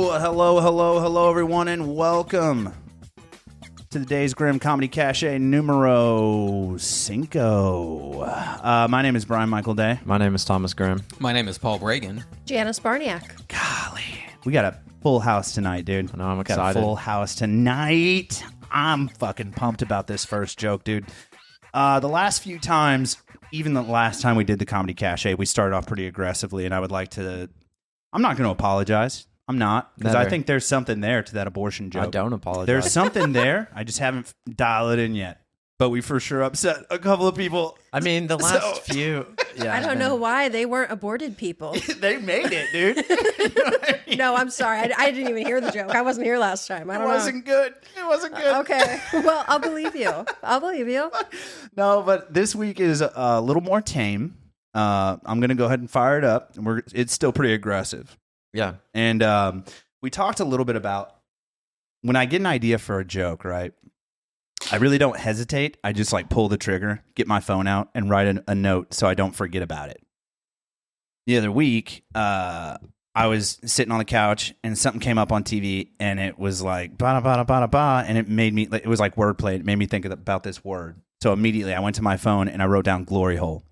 Hello, everyone, and welcome to the Days Grimm Comedy Cache numero 5. My name is Brian Michael Day. My name is Thomas Grimm. My name is Paul Bragin. Janice Barniak. Golly, we got a full house tonight, dude. I know, I'm excited. Got a full house tonight. I'm fucking pumped about this first joke, dude. The last few times, even the last time we did the Comedy Cache, we started off pretty aggressively, and I would like to... I'm not going to apologize. I'm not, because I think there's something there to that abortion joke. I don't apologize. There's something there. I just haven't dialed it in yet. But we for sure upset a couple of people. I mean, the last few... Yeah, I don't know why they weren't aborted people. They made it, dude. You know what I mean? No, I'm sorry. I didn't even hear the joke. I wasn't here last time. I don't know. It wasn't good. Okay. Well, I'll believe you. No, but this week is a little more tame. I'm going to go ahead and fire it up. It's still pretty aggressive. Yeah. And we talked a little bit about when I get an idea for a joke, right? I really don't hesitate. I just like pull the trigger, get my phone out, and write a note so I don't forget about it. The other week, I was sitting on the couch and something came up on TV and it was like ba ba ba ba, and it made me. It was like wordplay. It made me think about this word. So immediately I went to my phone and I wrote down glory hole.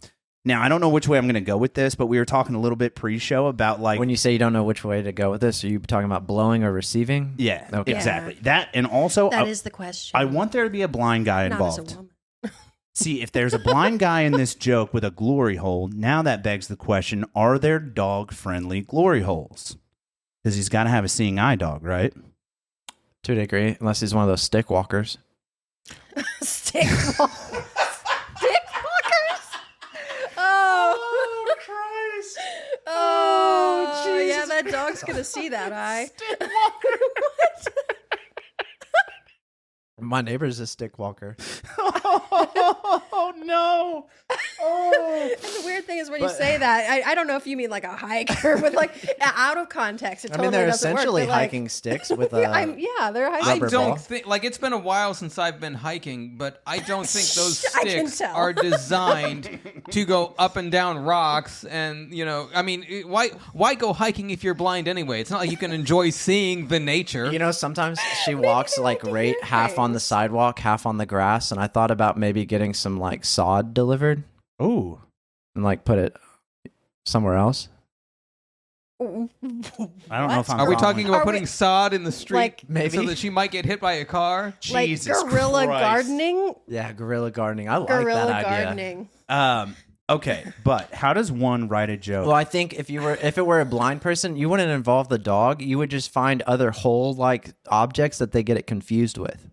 Now, I don't know which way I'm going to go with this, but we were talking a little bit pre-show about like... When you say you don't know which way to go with this, are you talking about blowing or receiving? Yeah, okay. Exactly. That, and also... That is the question. I want there to be a blind guy involved. Not as a woman. See, if there's a blind guy in this joke with a glory hole, now that begs the question, are there dog-friendly glory holes? Because he's got to have a seeing eye dog, right? To a degree, unless he's one of those stick walkers. Stick walkers? Oh, Christ. Oh, Jesus yeah, that dog's going to see that eye. What? My neighbor's a stick walker. Oh, no. Oh. And the weird thing is when you say that, I don't know if you mean like a hiker with like out of context. It totally they're doesn't essentially work, but, like, hiking sticks with a they're hiking. rubber I don't ball. think, like, it's been a while since I've been hiking, but I don't think those I can sticks tell. are designed to go up and down rocks. And, you know, I mean, why go hiking if you're blind anyway? It's not like you can enjoy seeing the nature. You know, sometimes she walks like right half on the sidewalk, half on the grass, and I thought about maybe getting some like sod delivered. Ooh. And like put it somewhere else. I don't know if I'm Are we following. talking about Are putting we- sod in the street like- Maybe. so that she might get hit by a car? Like Jesus guerrilla Christ. gardening? Yeah, guerrilla gardening. I like Guerrilla that idea. gardening. Okay, but how does one write a joke? Well, I think if it were a blind person, you wouldn't involve the dog. You would just find other hole like objects that they get it confused with.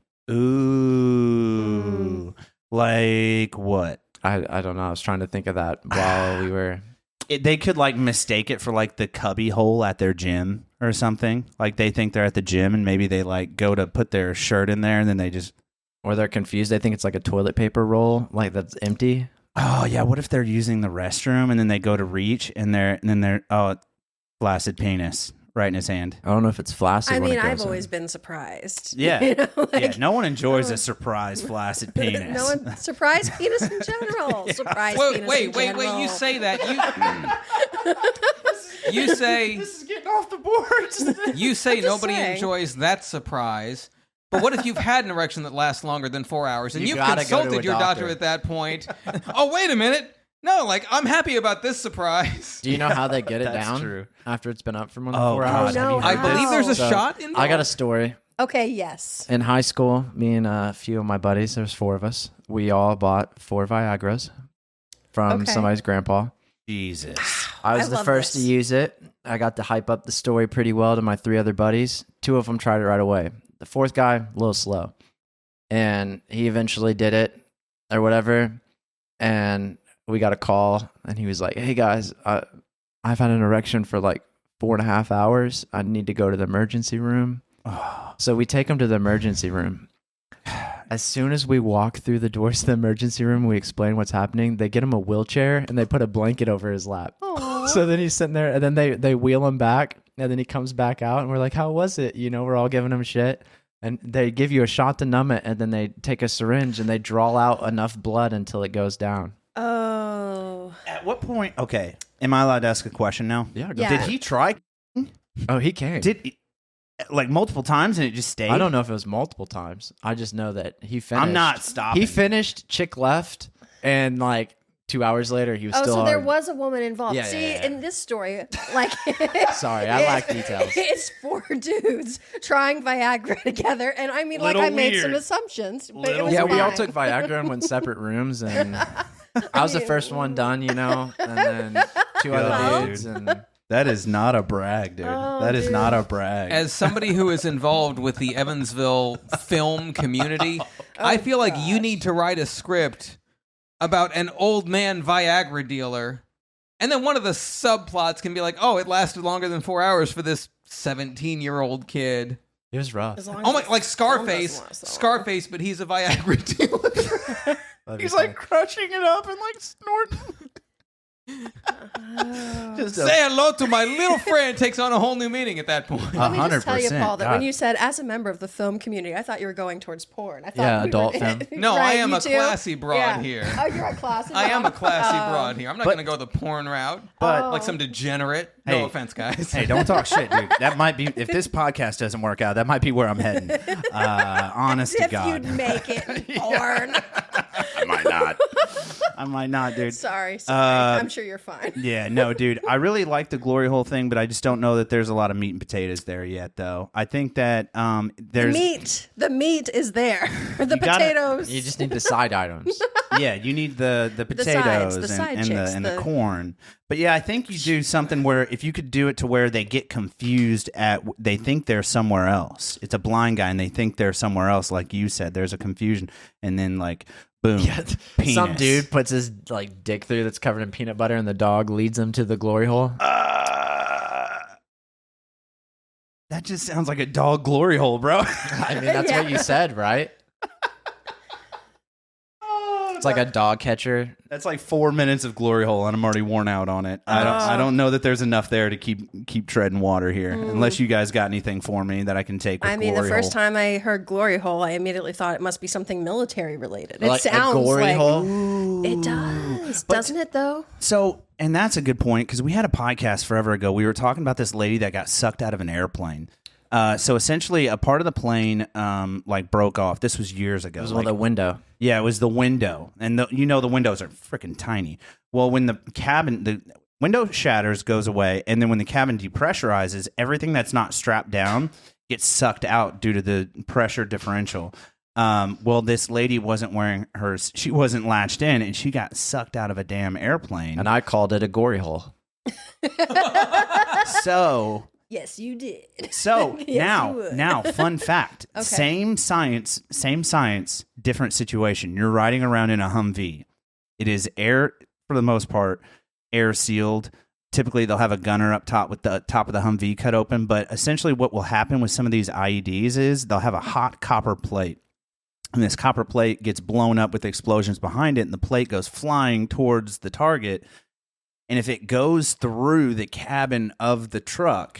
Ooh. Like what? I don't know. I was trying to think of that while we were. They could like mistake it for like the cubby hole at their gym or something. Like they think they're at the gym and maybe they like go to put their shirt in there and then they just... Or they're confused. They think it's like a toilet paper roll, like that's empty. Oh yeah, what if they're using the restroom and then they go to reach and they're flaccid penis right in his hand. I don't know if it's flaccid. I when mean, it goes I've always in. been surprised. Yeah. You know, like, Yeah, no one enjoys a surprise flaccid penis. No one surprise penis in general. Surprise penis in general. You say that. You say This is getting off the boards. you say nobody saying. enjoys that surprise. But what if you've had an erection that lasts longer than 4 hours and You you've gotta go to consulted a your doctor doctor. at that point? Oh, wait a minute. No, like, I'm happy about this surprise. Do you know how they get it That's down true. after it's been up for more than Oh, 4 God. hours? Oh, no, I Wow. believe there's a So, shot involved. I got a story. Okay, yes. In high school, me and a few of my buddies, there's 4 of us, we all bought 4 Viagras from Okay. somebody's grandpa. Jesus. I was I the love first this. to use it. I got to hype up the story pretty well to my 3 other buddies. 2 of them tried it right away. The 4th guy, a little slow. And he eventually did it or whatever. And we got a call and he was like, hey guys, I've had an erection for like 4.5 hours. I need to go to the emergency room. So we take him to the emergency room. As soon as we walk through the doors to the emergency room, we explain what's happening. They get him a wheelchair and they put a blanket over his lap. Aw. So then he's sitting there and then they wheel him back and then he comes back out and we're like, how was it? You know, we're all giving him shit. And they give you a shot to numb it and then they take a syringe and they draw out enough blood until it goes down. Oh. At what point? Okay. Am I allowed to ask a question now? Yeah, Yeah. Did he try? Oh, he came. Did like multiple times and it just stayed? I don't know if it was multiple times. I just know that he finished. I'm not stopping. He finished, chick left, and like 2 hours later, he was still so hard. there was a woman involved. Yeah, See, yeah. in this story, like... Sorry, I lack details. It's 4 dudes trying Viagra together. And I mean, Little I made some weird. assumptions, but it Little was Yeah, fine. we all took Viagra and went separate rooms, and I was the first one done, and then 2 other God, dudes, dude. and That is not a brag, dude. Oh, That is dude. not a brag. As somebody who is involved with the Evansville film community, I feel like you need to write a script about an old man Viagra dealer. And then one of the subplots can be like, oh, it lasted longer than 4 hours for this 17-year-old kid. it was rough. As long Oh as my, the like film doesn't Scarface. last so long. Scarface, but he's a Viagra dealer. He's like crushing it up and like snorting. Just a- Say hello to my little friend takes on a whole new meaning at that point. Let me just tell you, 100%, Paul, that when God. you said as a member of the film community, I thought you were going towards porn. I thought Yeah, we adult were, film. No, Right, I am you a too? classy broad here. Oh, you're a classy. I am a classy Oh. broad here. I'm not going to go the porn route. But- like some degenerate. Hey. No offense, guys. Hey, don't talk shit, dude. That might be, if this podcast doesn't work out, that might be where I'm heading. Honest to If God. you'd make it porn. I might not. I might not, dude. Sorry. I'm sure you're fine. Yeah, no, dude. I really like the Glory hole thing, but I just don't know that there's a lot of meat and potatoes there yet, though. I think that there's The meat is there. The gotta- potatoes. You just need the side items. yeah, you need the sides, potatoes the side and chicks, the the- corn. But yeah, I think you do something where if you could do it to where they get confused at they think they're somewhere else. It's a blind guy and they think they're somewhere else, like you said. There's a confusion, and then like boom, penis. Some dude puts his like dick through that's covered in peanut butter, and the dog leads him to the glory hole. That just sounds like a dog glory hole, bro. I mean, that's what you said, right? It's like a dog catcher. That's like 4 minutes of glory hole, and I'm already worn out on it. I don't know that there's enough there to keep treading water here, unless you guys got anything for me that I can take. With I mean, glory the first hole. time I heard glory hole, I immediately thought it must be something military related. It Like a sounds glory like hole. it does, doesn't it? Though. So, and that's a good point because we had a podcast forever ago. We were talking about this lady that got sucked out of an airplane. So essentially, a part of the plane like broke off. This was years ago. It was Like, the window. yeah, it was the window, and the windows are freaking tiny. Well, when the window shatters, goes away, and then when the cabin depressurizes, everything that's not strapped down gets sucked out due to the pressure differential. Well, this lady wasn't wearing hers; she wasn't latched in, and she got sucked out of a damn airplane. And I called it a gory hole. So. Yes, you did. So Yes, you would. now, fun fact: Okay. same science, different situation. You're riding around in a Humvee. It is air for the most part, air sealed. Typically, they'll have a gunner up top with the top of the Humvee cut open. But essentially, what will happen with some of these IEDs is they'll have a hot copper plate, and this copper plate gets blown up with explosions behind it, and the plate goes flying towards the target. And if it goes through the cabin of the truck,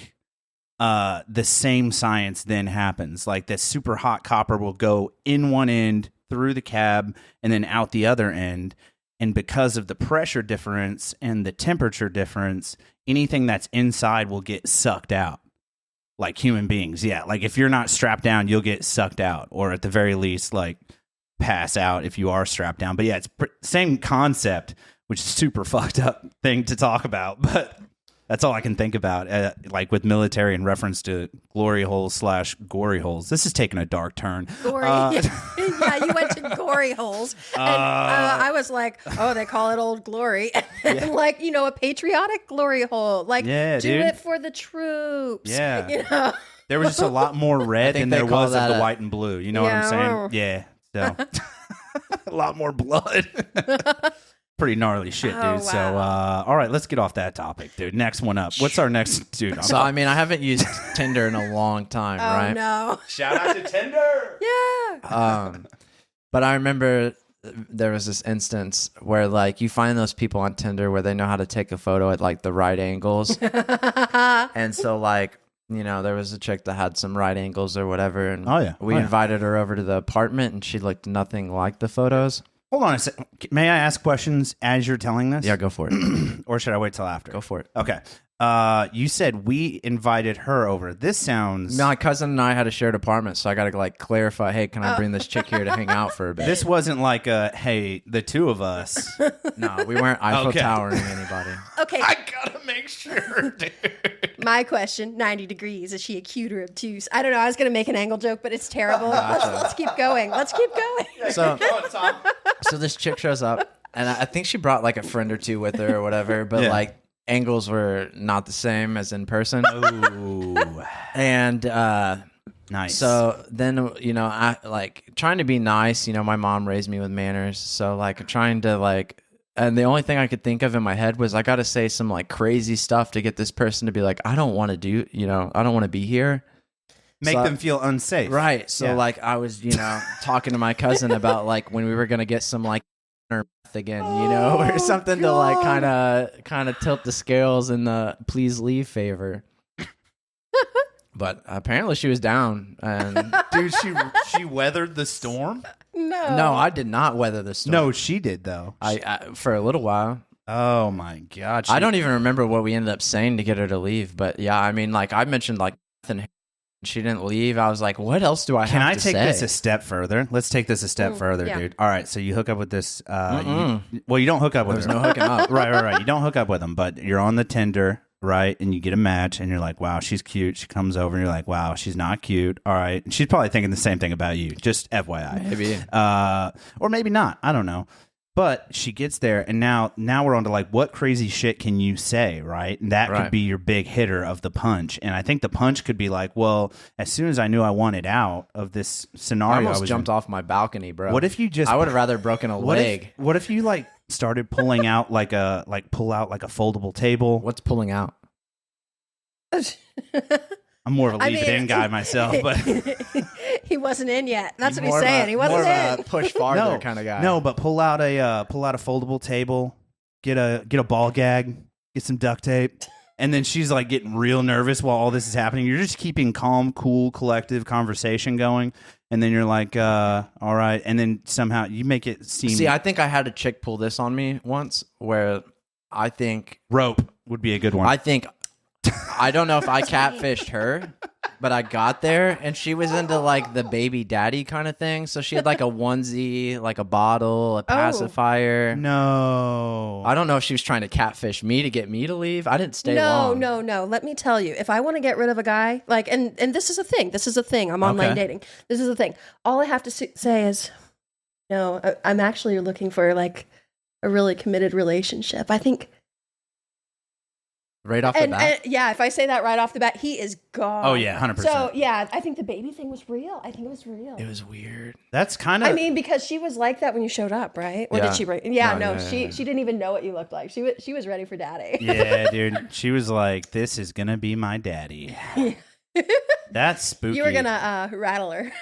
the same science then happens. Like this super hot copper will go in one end through the cab and then out the other end. And because of the pressure difference and the temperature difference, anything that's inside will get sucked out. Like human beings. Yeah. Like if you're not strapped down, you'll get sucked out, or at the very least, like pass out if you are strapped down. But yeah, it's same concept, which is super fucked up thing to talk about. But that's all I can think about, like with military in reference to glory holes / gory holes. This is taking a dark turn. Gory. Yeah, you went to gory holes. And I was like, oh, they call it Old Glory. And like, a patriotic glory hole. Like, Yeah, do dude. it for the troops. Yeah. There was just a lot more red think than they there call was of that the a- white and blue. You know what I'm saying? Yeah. Yeah. So a lot more blood. Pretty gnarly shit, dude. Oh, So, wow. all right, let's get off that topic, dude. Next one up. What's our next, dude? So I mean, I haven't used Tinder in a long time, Oh, right? no. Shout out to Tinder. Yeah. But I remember there was this instance where like you find those people on Tinder where they know how to take a photo at like the right angles. And so like, there was a chick that had some right angles or whatever. And Oh, yeah. we Oh, yeah. invited her over to the apartment and she looked nothing like the photos. Hold on a second. May I ask questions as you're telling this? Yeah, go for it. Or should I wait till after? Go for it. Okay. You said we invited her over. This sounds. My cousin and I had a shared apartment, so I got to like clarify. Hey, can I bring this chick here to hang out for a bit? This wasn't like a hey, the two of us. No, we weren't Eiffel Towering anybody. Okay. I gotta make sure, dude. My question: 90 degrees. Is she a cute or obtuse? I don't know. I was gonna make an angle joke, but it's terrible. Let's keep going. Let's keep going. So this chick shows up, and I think she brought like a friend or two with her or whatever, but like angles were not the same as in person. Ooh. And Nice. so then, I like trying to be nice. My mom raised me with manners, so like trying to like. And the only thing I could think of in my head was I got to say some like crazy stuff to get this person to be like, I don't want to do, I don't want to be here. Make them feel unsafe. Right. So like I was, talking to my cousin about like when we were going to get some like again, or something to like kind of tilt the scales in the please leave favor. But apparently she was down, and Dude, she weathered the storm? no, I did not weather the storm. No, she did though. I for a little while. Oh my god. I don't even remember what we ended up saying to get her to leave, but yeah, I mean, like I mentioned, like nothing. She didn't leave. I was like, what else do I have to say? Can I take this a step further? Let's take this a step further, yeah. dude. All right, so you hook up with this. You don't hook up with There's her. no hooking up. Right. You don't hook up with them, but you're on the Tinder, right? And you get a match, and you're like, wow, she's cute. She comes over, and you're like, wow, she's not cute. All right. And she's probably thinking the same thing about you, just FYI. Maybe. Or maybe not. I don't know. But she gets there, and now we're on to like, what crazy shit can you say, right? And that could be your big hitter of the punch. And I think the punch could be like, well, as soon as I knew I wanted out of this scenario, I almost jumped off my balcony, bro. What if you just? I would have rather broken a leg. What if you like started pulling out pull out like a foldable table? What's pulling out? I'm more of a leave it in guy myself, but he wasn't in yet. That's what he's More of saying. a- He wasn't more of in. a push farther kind of guy. no, but pull out a foldable table, get a ball gag, get some duct tape, and then she's like getting real nervous while all this is happening. You're just keeping calm, cool, collective conversation going, and then you're like, all right, and then somehow you make it seem. See, I think I had a chick pull this on me once, where I think rope would be a good one. I don't know if I catfished her, but I got there and she was into like the baby daddy kind of thing. So she had like a onesie, like a bottle, a pacifier. No. I don't know if she was trying to catfish me to get me to leave. I didn't stay long. No. Let me tell you, if I want to get rid of a guy, like, and this is a thing. This is a thing. I'm online dating. This is a thing. All I have to say is, no, I'm actually looking for like a really committed relationship. I think. Right off the bat? And yeah, if I say that right off the bat, he is gone. Oh, yeah, 100%. So, yeah, I think the baby thing was real. I think it was real. It was weird. That's kind of. I mean, because she was like that when you showed up, right? Or did she? She didn't even know what you looked like. She was ready for daddy. Yeah, dude. She was like, "This is gonna be my daddy." That's spooky. You were gonna rattle her.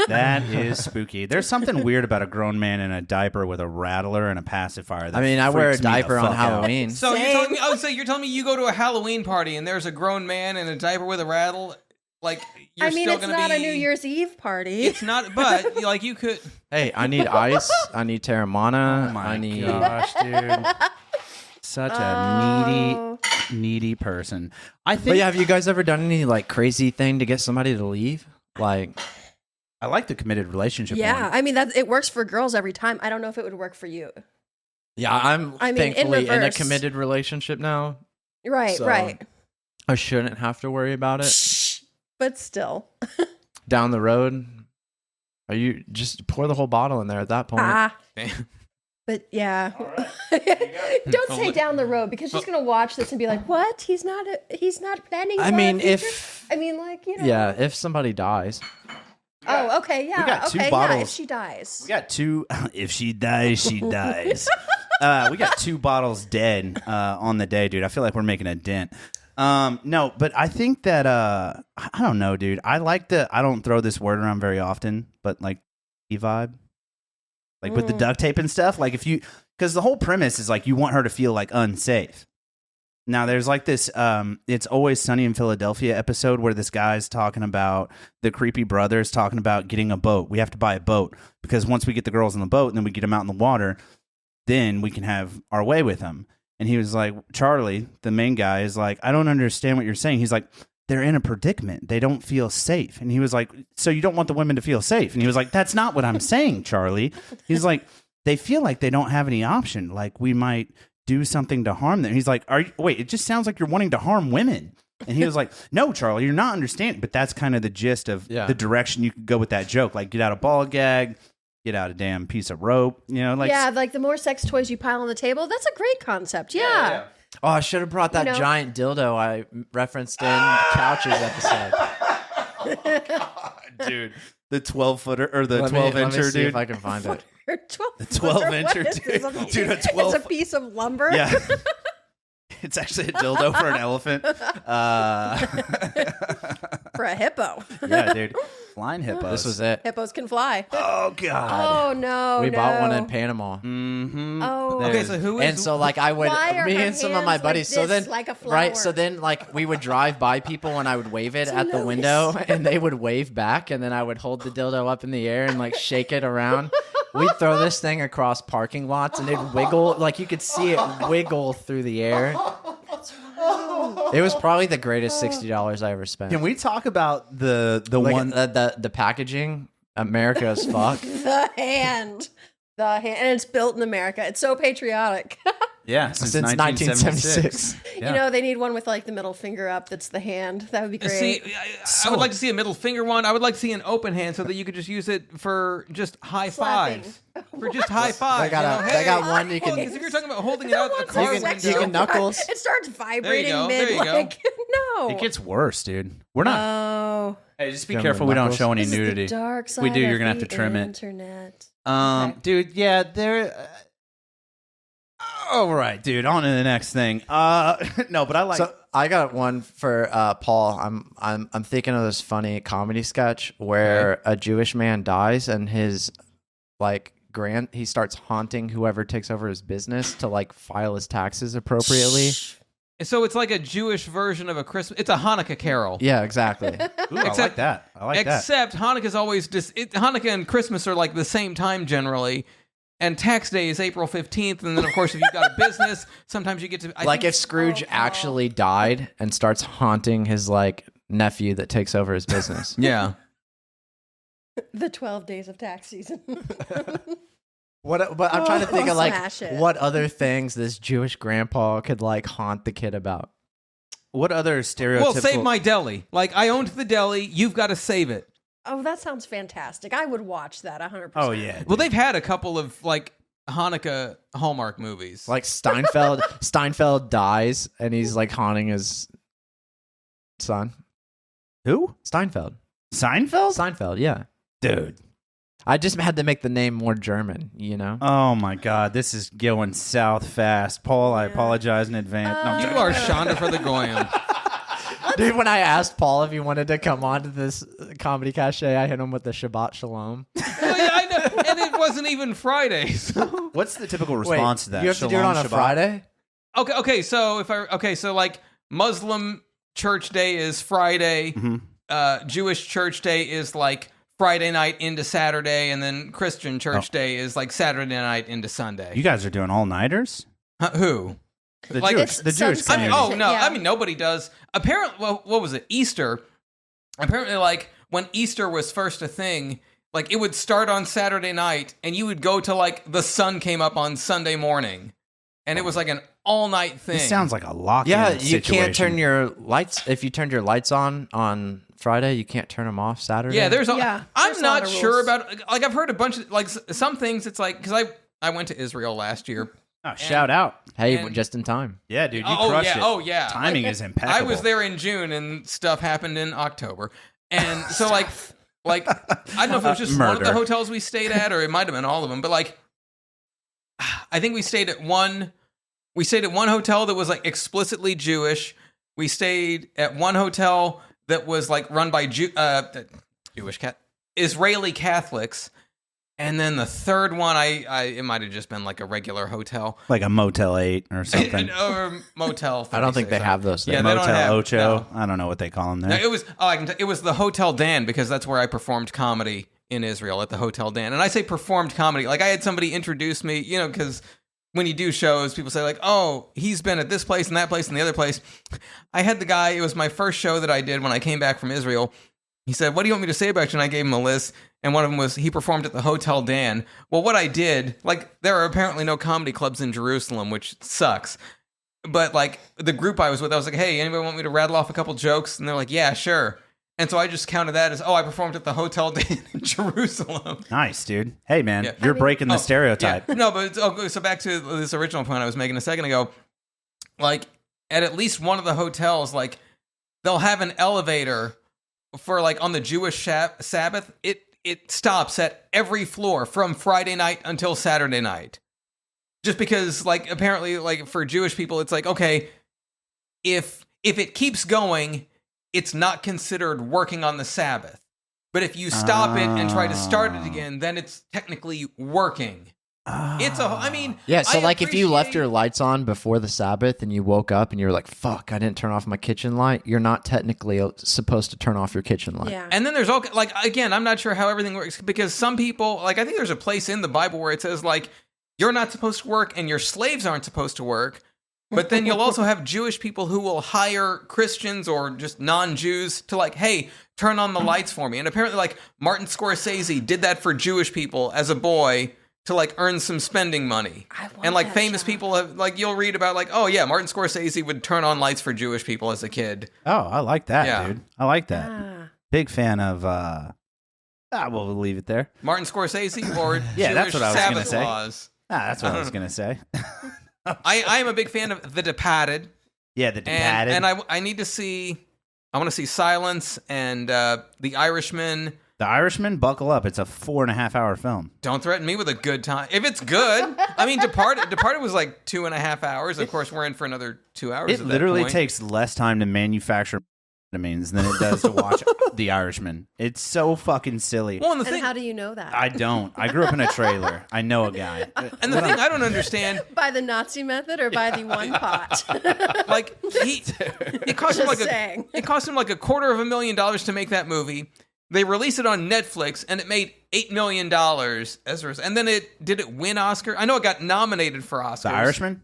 That is spooky. There's something weird about a grown man in a diaper with a rattler and a pacifier. That I mean, I wear a freaks me the diaper on fuck out. Halloween. So you're telling me you go to a Halloween party and there's a grown man in a diaper with a rattle? Like you're still it's gonna not be a New Year's Eve party. It's not, but like you could. Hey, I need ice. I need Terramana. Oh my I need. gosh, dude. Such a needy person. I think. But yeah, have you guys ever done any like crazy thing to get somebody to leave? Like, I like the committed relationship. Yeah, one. I mean it works for girls every time. I don't know if it would work for you. yeah, I'm in thankfully in a reverse. committed relationship now. Right, So- right. I shouldn't have to worry about it Shh. But still. down the road. Are you just pour the whole bottle in there at that point? But yeah. Don't say down the road because she's gonna watch this and be like, "What? He's not planning." I for mean, a future?" if I mean, like yeah, if somebody dies, Oh, okay, yeah, we got two okay, yeah. bottles. If she dies, We got two. If she dies, she dies. We got 2 bottles dead on the day, dude. I feel like we're making a dent. No, but I think that I don't know, dude. I like I don't throw this word around very often, but like vibe, like with the duct tape and stuff. Like because the whole premise is like you want her to feel like unsafe. Now there's like this It's Always Sunny in Philadelphia episode where this guy's talking about the creepy brothers talking about getting a boat. We have to buy a boat because once we get the girls in the boat and then we get them out in the water, then we can have our way with them. And he was like, Charlie, the main guy, is like, I don't understand what you're saying. He's like, they're in a predicament. They don't feel safe. And he was like, so you don't want the women to feel safe? And he was like, that's not what I'm saying, Charlie. He's like, they feel like they don't have any option. Like we might do something to harm them. He's like, wait, it just sounds like you're wanting to harm women. And he was like, no, Charlie, you're not understanding. But that's kind of the gist of the direction you could go with that joke. Like, get out a ball gag, get out a damn piece of rope. You know, like like the more sex toys you pile on the table, that's a great concept. Yeah. Oh, I should have brought that giant dildo I referenced in Couches episode. Oh, God, dude. The 12-footer or the 12-incher, let me see dude. if I can find it. The 12-incher, dude. Dude, a 12. It's a piece of lumber. Yeah. It's actually a dildo for an elephant. For a hippo. Yeah, dude. Flying hippos. This was it. Hippos can fly. Oh, God. Oh, no. We bought one in Panama. Mm-hmm. Oh. Okay, so who is? And so like I would, Why are me her and some of my hands buddies. like So this, then, like a right? So flower? then, like we would drive by people and I would wave it at the nice. window, and they would wave back, and then I would hold the dildo up in the air and like shake it around. We'd throw this thing across parking lots, and it'd wiggle. Like you could see it wiggle through the air. It was probably the greatest $60 I ever spent. Can we talk about the Like, one? the packaging? America as fuck. The hand. And it's built in America. It's so patriotic. Yeah, Since 1976. Yeah. You know, they need one with like the middle finger up. That's the hand. That would be great. See, I would like to see a middle finger one. I would like to see an open hand so that you could just use it for just high Slapping. fives. For just high fives. They got one you can. Because if you're talking about holding it out the That car one's window, so you can knuckles. It starts vibrating go, mid. there you go. Like, no. It gets worse, dude. We're not. Oh. Hey, just be Remember careful we don't knuckles? show any This is the nudity. dark side We do, of you're gonna have the to trim it. internet. Dude, yeah, there. All right, dude. On to the next thing. No, but I like. So I got one for Paul. I'm thinking of this funny comedy sketch where a Jewish man dies and his like he starts haunting whoever takes over his business to like file his taxes appropriately. so it's like a Jewish version of a Christmas. It's a Hanukkah carol. Yeah, exactly. Ooh, I like that. I like that. Except Hanukkah's always Hanukkah and Christmas are like the same time generally. And tax day is April 15th. And then, of course, if you've got a business, sometimes you get to... Like if Scrooge actually died and starts haunting his like nephew that takes over his business. Yeah. The 12 days of tax season. But I'm trying to think of like Smash it. what other things this Jewish grandpa could like haunt the kid about. What other stereotypical? Well, save my deli. Like, I owned the deli. You've got to save it. Oh, that sounds fantastic. I would watch that 100%. Oh yeah. Well, they've had a couple of, like, Hanukkah Hallmark movies. Like Steinfeld dies and he's like haunting his son. Who? Seinfeld, yeah. Dude. I just had to make the name more German, you know? Oh my God, this is going south fast. Paul, I apologize in advance. No, I'm You joking. are Shonda for the Goyim. Dude, when I asked Paul if he wanted to come on to this comedy cachet, I hit him with the Shabbat Shalom. Well, yeah, I know. And it wasn't even Friday. So. What's the typical response to that? You have to do it Shalom on a Shabbat? Friday? Okay, so like Muslim church day is Friday. Mm-hmm. Jewish church day is like Friday night into Saturday, and then Christian church day is like Saturday night into Sunday. You guys are doing all-nighters? Who? The Like, Jewish, the Jewish sunset. community. Oh no! Yeah. I mean, nobody does. Apparently, well, what was it? Easter. Apparently, like when Easter was first a thing, like it would start on Saturday night, and you would go to like the sun came up on Sunday morning, and it was like an all-night thing. This sounds like a lock-in Yeah, you situation. can't turn your lights. If you turned your lights on Friday, you can't turn them off Saturday. Yeah, there's. Yeah, I'm there's a lot not of sure rules. about. Like I've heard a bunch of like some things. It's like because I went to Israel last year. Oh, shout out. Hey, and- just in time. Yeah, dude, you Oh crushed yeah, it. oh yeah. Timing is impeccable. I was there in June and stuff happened in October. And so like I don't know if it was just one of the Murder. hotels we stayed at or it might have been all of them, but like I think we stayed at one hotel that was like explicitly Jewish. We stayed at one hotel that was like run by Israeli Catholics. And then the third one, it might have just been like a regular hotel. Like a Motel 8 or something. Or Motel 36. I don't think they have those things. Yeah, they don't Motel have- Ocho. no. I don't know what they call them there. No, it was. Oh, I can. It was the Hotel Dan because that's where I performed comedy in Israel at the Hotel Dan. And I say performed comedy like I had somebody introduce me, you know, because when you do shows, people say like, oh, he's been at this place and that place and the other place. I had the guy, it was my first show that I did when I came back from Israel. He said, what do you want me to say about you? And I gave him a list. And one of them was he performed at the Hotel Dan. Well, what I did, like, there are apparently no comedy clubs in Jerusalem, which sucks. But like the group I was with, I was like, hey, anybody want me to rattle off a couple jokes? And they're like, yeah, sure. And so I just counted that as, I performed at the Hotel Dan in Jerusalem. Nice, dude. Hey, man, you're breaking the stereotype. Yeah. No, but so back to this original point I was making a second ago. Like, at least one of the hotels, like, they'll have an elevator for, like, on the Jewish Sabbath. It stops at every floor from Friday night until Saturday night. Just because, like, apparently, like, for Jewish people, it's like, okay, if it keeps going, it's not considered working on the Sabbath. But if you stop it and try to start it again, then it's technically working. Yeah, so like if you left your lights on before the Sabbath and you woke up and you're like, fuck, I didn't turn off my kitchen light, you're not technically supposed to turn off your kitchen light. Yeah. And then there's all, like, again, I'm not sure how everything works because some people, like, I think there's a place in the Bible where it says, like, you're not supposed to work and your slaves aren't supposed to work. But then you'll also have Jewish people who will hire Christians or just non-Jews to like, hey, turn on the lights for me. And apparently like Martin Scorsese did that for Jewish people as a boy to like earn some spending money. And like famous people have, like you'll read about like, oh yeah, Martin Scorsese would turn on lights for Jewish people as a kid. Oh, I like that, dude. I like that. Big fan of we'll leave it there. Martin Scorsese or yeah, Jewish that's what I was Sabbath gonna laws. Say. That's what I was going to say. I am a big fan of The Departed. Yeah, The Departed. And I need to see, I want to see Silence and The Irishman. The Irishman, buckle up. It's a 4.5 hour film. Don't threaten me with a good time. If it's good, I mean, Departed was like 2.5 hours. Of course, we're in for another 2 hours. It literally takes less time to manufacture means than it does to watch The Irishman. It's so fucking silly. Well, and how do you know that? I don't. I grew up in a trailer. I know a guy. And the thing I don't understand, by the Nazi method or by the one pot? Like it cost him like $250,000 to make that movie. They released it on Netflix and it made $8 million. And then did it win Oscar? I know it got nominated for Oscars. The Irishman?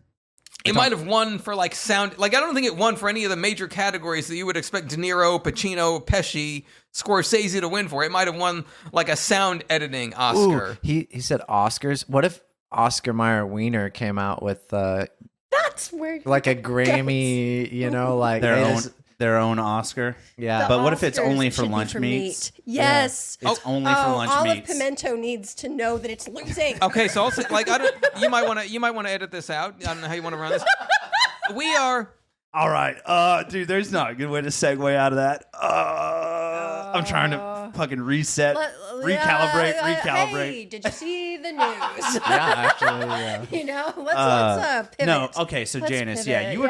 It might have won for like sound. Like I don't think it won for any of the major categories that you would expect De Niro, Pacino, Pesci, Scorsese to win for. It might have won like a sound editing Oscar. Ooh, he said Oscars. What if Oscar Mayer Wiener came out with that's where like a Grammy, you know, like their own Oscar. Yeah. But what if it's Oscars only for should be lunch for meats? Meat. Yes. Yeah. It's only for lunch Olive meats. Pimento needs to know that it's losing. Okay, so also, like you might want to edit this out. I don't know how you want to run this. We are all right. Dude, there's not a good way to segue out of that. I'm trying to fucking reset, recalibrate. Hey, did you see the news? Yeah, actually, yeah. You know, let's pivot. No, okay. So Janice, pivot. you were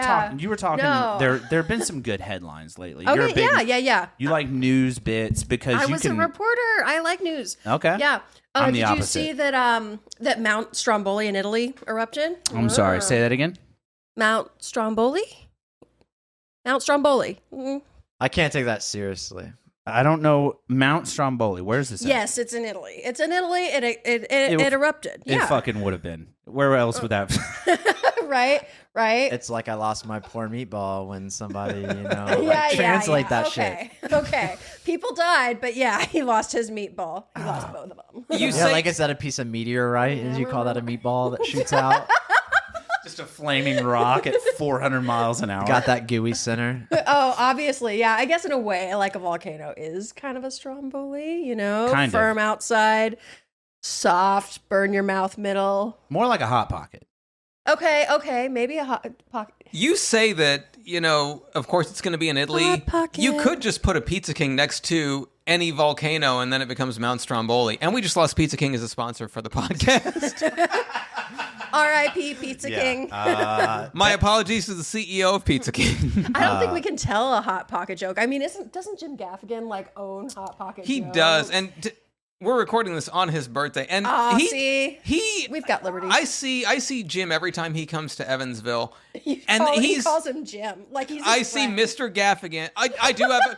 talking. No. There have been some good headlines lately. Okay, You're a big, yeah. You like news bits because I you was can. a reporter. I like news. Okay. Yeah. I'm the did opposite. you see that that Mount Stromboli in Italy erupted? I'm sorry. Say that again. Mount Stromboli. Mount Stromboli. I can't take that seriously. I don't know Mount Stromboli. Where's this? Yes, it's in Italy. It's in Italy. It erupted. It fucking would have been. Where else would that? Right. It's like I lost my poor meatball when somebody, you know, translate that shit. Okay. People died, but yeah, he lost his meatball. He lost both of them. Like is that a piece of meteorite? Did you call that a meatball that shoots out? Just a flaming rock at 400 miles an hour. Got that gooey center. Oh, obviously, yeah. I guess in a way, like a volcano is kind of a Stromboli, you know? Kind of. Firm outside, soft, burn your mouth middle. More like a hot pocket. Okay, maybe a hot pocket. You say that, you know, of course it's going to be in Italy. Hot pocket. You could just put a Pizza King next to any volcano and then it becomes Mount Stromboli. And we just lost Pizza King as a sponsor for the podcast. R.I.P. Pizza King. My apologies to the CEO of PizzaKing. I don't think we can tell a Hot Pocket joke. I mean, doesn't Jim Gaffigan like own Hot Pocket He jokes? does. And we're recording this on his birthday. And we've got liberty. I see Jim every time he comes to Evansville. He calls him Jim. Like he's I see Mr. Gaffigan. I do have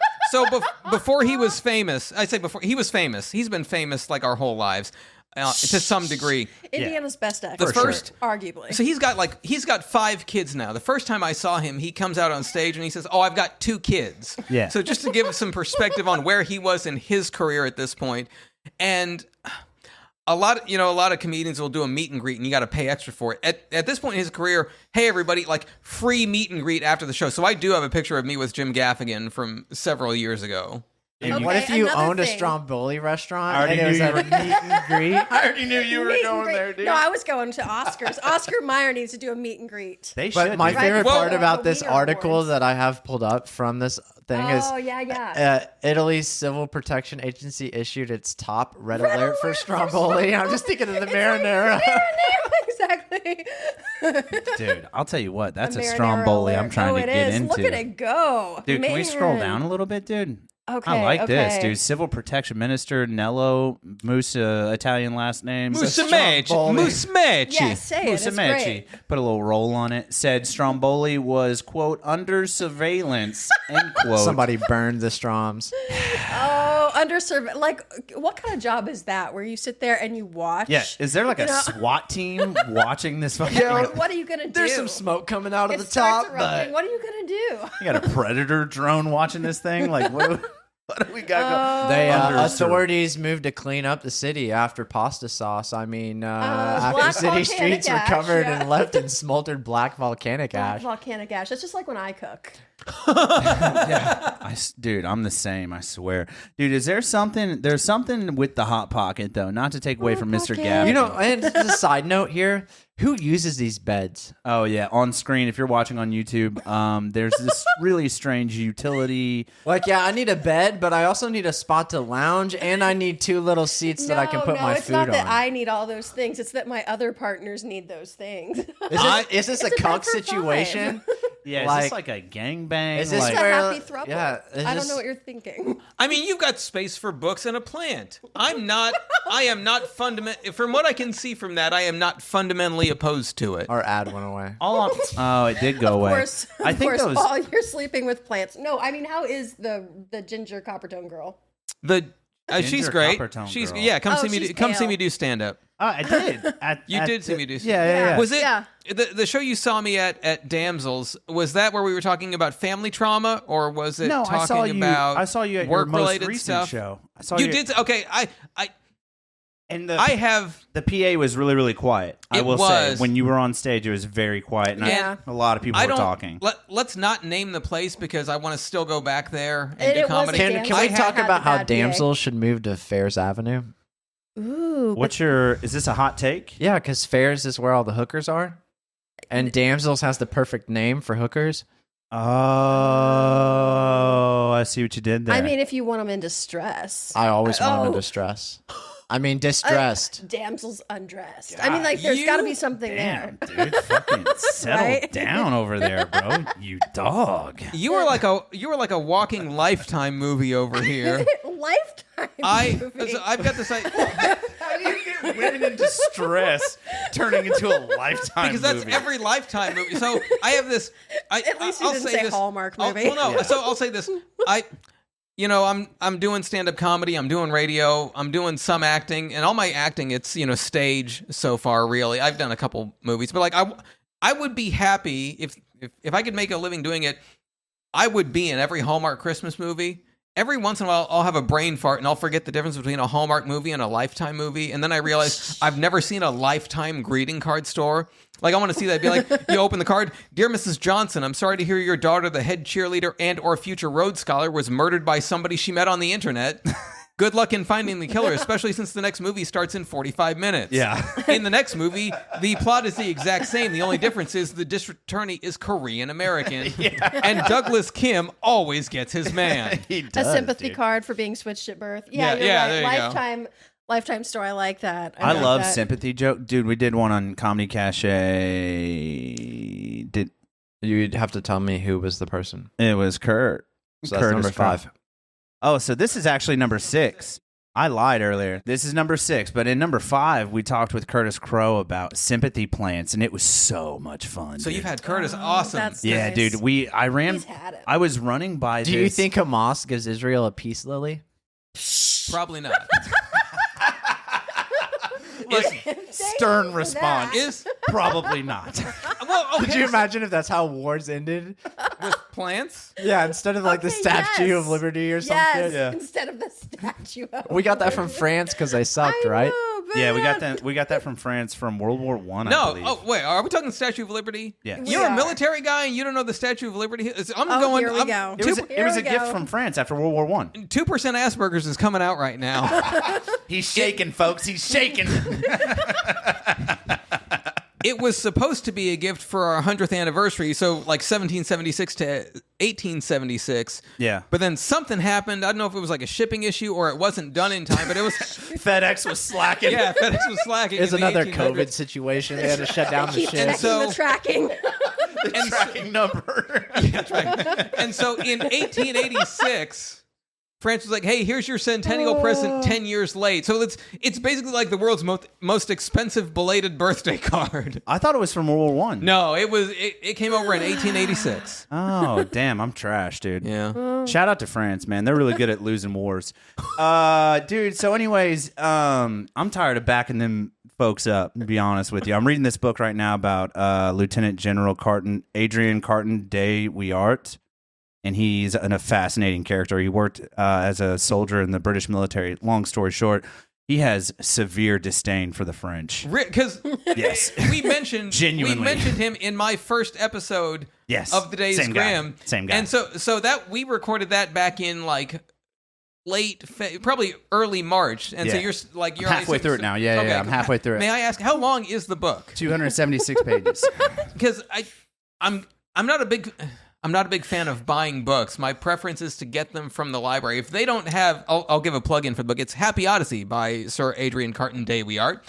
before he was famous, I say before he was famous. He's been famous like our whole lives. to some degree. Indiana's best actor. The first, arguably. So he's got 5 kids now. The first time I saw him, he comes out on stage and he says, "Oh, I've got 2 kids." Yeah. So just to give some perspective on where he was in his career at this point, and a lot of comedians will do a meet and greet, and you got to pay extra for it. At this point in his career, hey everybody, like free meet and greet after the show. So I do have a picture of me with Jim Gaffigan from several years ago. And what if you owned a Stromboli restaurant and it was a meet and greet? I already knew you were going there, dude. No, I was going to Oscars. Oscar Mayer needs to do a meet and greet. They should. But my do. favorite Well- part about this Wiener article Awards. that I have pulled up from this thing is Italy's Civil Protection Agency issued its top red alert for Stromboli. I'm just thinking of the marinara. Exactly. Dude, I'll tell you what. That's a marinara Stromboli I'm alert. trying to it get is. into. Look at it go. Dude, can we scroll Man. down a little bit, dude? Okay. I like this, okay. dude. Civil Protection Minister Nello Musa, Italian last name. Musumeci. Yes, say it. It's Musumeci. great. Put a little roll on it. Said Stromboli was, quote, under surveillance, end quote. Somebody burned the Stroms. Oh, under like, what kind of job is that? Where you sit there and you watch? Yeah. Is there like a You know? SWAT team watching this fucking... What are you gonna do? There's some smoke coming out of It the starts top, erupting. but What are you gonna do? You got a Predator drone watching this thing? Like, what do we got going? they Under authorities moved to clean up the city after pasta sauce. I mean, after black city volcanic streets were ash, covered yeah. and left in smoldered black volcanic Black ash. volcanic ash. That's just like when I cook. Dude, I'm the same, I swear. Dude, there's something with the Hot Pocket, though, not to take away from Mr. Pocket. Gav. You know, and just a side note here, who uses these beds? Oh, yeah, on screen, if you're watching on YouTube, there's this really strange utility. Like, yeah, I need a bed, but I also need a spot to lounge, and I need 2 little seats that I can put my it's food not that on. I need all those things. It's that my other partners need those things. Is this a It's a cuck bed for situation? Yeah, is Like- this like a gangbang? Is this like, It's a where- happy throuple. yeah, is I don't this- know what you're thinking. I mean, you've got space for books and a plant. I am not from what I can see from that, I am not fundamentally opposed to it. Our ad went away. oh, it did go away. Of course, I think those. Paul, you're sleeping with plants. No, I mean, how is the ginger coppertone girl? She's Ginger great. Coppertone She's girl. yeah. Come Oh, see me. she's Come see pale. me do stand up. I did. You did see me do. Yeah. Was it Yeah. the show you saw me at Damsels? Was that where we were talking about family trauma, or was it No, talking about? I saw you at your work most related recent stuff. show. I saw You did okay. And I have. the PA was really, really quiet. I It will was. say, when you were on stage, it was very quiet, and Yeah. a lot of people I were don't. talking. Let's not name the place because I want to still go back there and It do was comedy. a Can I we had talk the about how bad PA. damsels should move to Fairs Avenue? Ooh, Is this a hot take? Yeah, because Fairs is where all the hookers are, and Damsels has the perfect name for hookers. Oh, I see what you did there. I mean, if you want them in distress, I always want them Oh. in distress. I mean, distressed. damsels undressed. I mean, like, there's got to be something damn, there. dude, fucking settle Right? down over there, bro. You dog. You were like a walking Lifetime movie over here. Lifetime movie. I've got this. How do you get women in distress turning into a Lifetime Because that's movie? every Lifetime movie. So I have this. At least you I'll didn't say say this. Hallmark I'll- movie. well, no. So I'll say this. I'm doing stand-up comedy. I'm doing radio. I'm doing some acting, and all my acting, it's stage so far. Really, I've done a couple movies, but like I would be happy if I could make a living doing it. I would be in every Hallmark Christmas movie. Every once in a while, I'll have a brain fart and I'll forget the difference between a Hallmark movie and a Lifetime movie. And then I realize I've never seen a Lifetime greeting card store. Like, I want to see that. Be like, you open the card, "Dear Mrs. Johnson, I'm sorry to hear your daughter, the head cheerleader and or future Rhodes Scholar, was murdered by somebody she met on the internet. Good luck in finding the killer, especially since the next movie starts in 45 minutes. Yeah. In the next movie, the plot is the exact same. The only difference is the district attorney is Korean American. And Douglas Kim always gets his man. He A does, sympathy dude. card for being switched at birth. Yeah, you're yeah, right. there you go. Lifetime store. I like that. I like love that. sympathy joke, dude. We did one on Comedy Cache. You'd have to tell me who was the person. It was Kurt? So that's number 5. Oh, so this is actually number 6. I lied earlier. This is number 6, but in number 5, we talked with Curtis Crow about sympathy plants, and it was so much fun. So dude. you've had Curtis. Awesome. That's yeah, nice. dude. I He's had it. I was running by. Do you think Hamas gives Israel a peace lily? Probably not. Stern response. Is Probably not. well, okay. Could you imagine if that's how wars ended? with plants? Yeah, instead of like the Okay, Statue yes. of Liberty or something. Yes, Yeah. instead of the statue. Of We got that from France because they sucked, I right? know, Yeah, we got man. that. We got that from France from World War One. I No. believe. Oh wait, are we talking Statue of Liberty? Yes. We You're a are. military guy and you don't know the Statue of Liberty. I'm Oh, going. here we go. It was Here a we gift go. from France after World War One. 2% Asperger's is coming out right now. He's shaking, folks. He's shaking. It was supposed to be a gift for our 100th anniversary, so like 1776 to 1876. Yeah. But then something happened. I don't know if it was like a shipping issue or it wasn't done in time, but it was. FedEx was slacking. Yeah, FedEx was slacking. It's in the another 1800s. COVID situation. They had to shut down the Keep shit. checking So- the tracking. The tracking number. And so in 1886, France was like, "Hey, here's your centennial present 10 years late." So it's basically like the world's most expensive belated birthday card. I thought it was from World War One. No, it came over in 1886. Oh, damn. I'm trash, dude. Yeah. Shout out to France, man. They're really good at losing wars. Dude, so anyways, I'm tired of backing them folks up, to be honest with you. I'm reading this book right now about Lieutenant General Adrian Carton de Wiart, and he's a fascinating character. He worked as a soldier in the British military. Long story short, he has severe disdain for the French. Because Yes. we mentioned Genuinely. him in my first episode Yes. of the Days Same guy. Grimm. Same guy. And so that we recorded that back in like probably early March. And so Yeah. you're Halfway through it now. Yeah, Okay. yeah, I'm halfway through it. May I ask how long is the book? 276 pages. Because I'm not a big fan of buying books. My preference is to get them from the library. If they don't have, I'll give a plug in for the book. It's Happy Odyssey by Sir Adrian Carton de Wiart.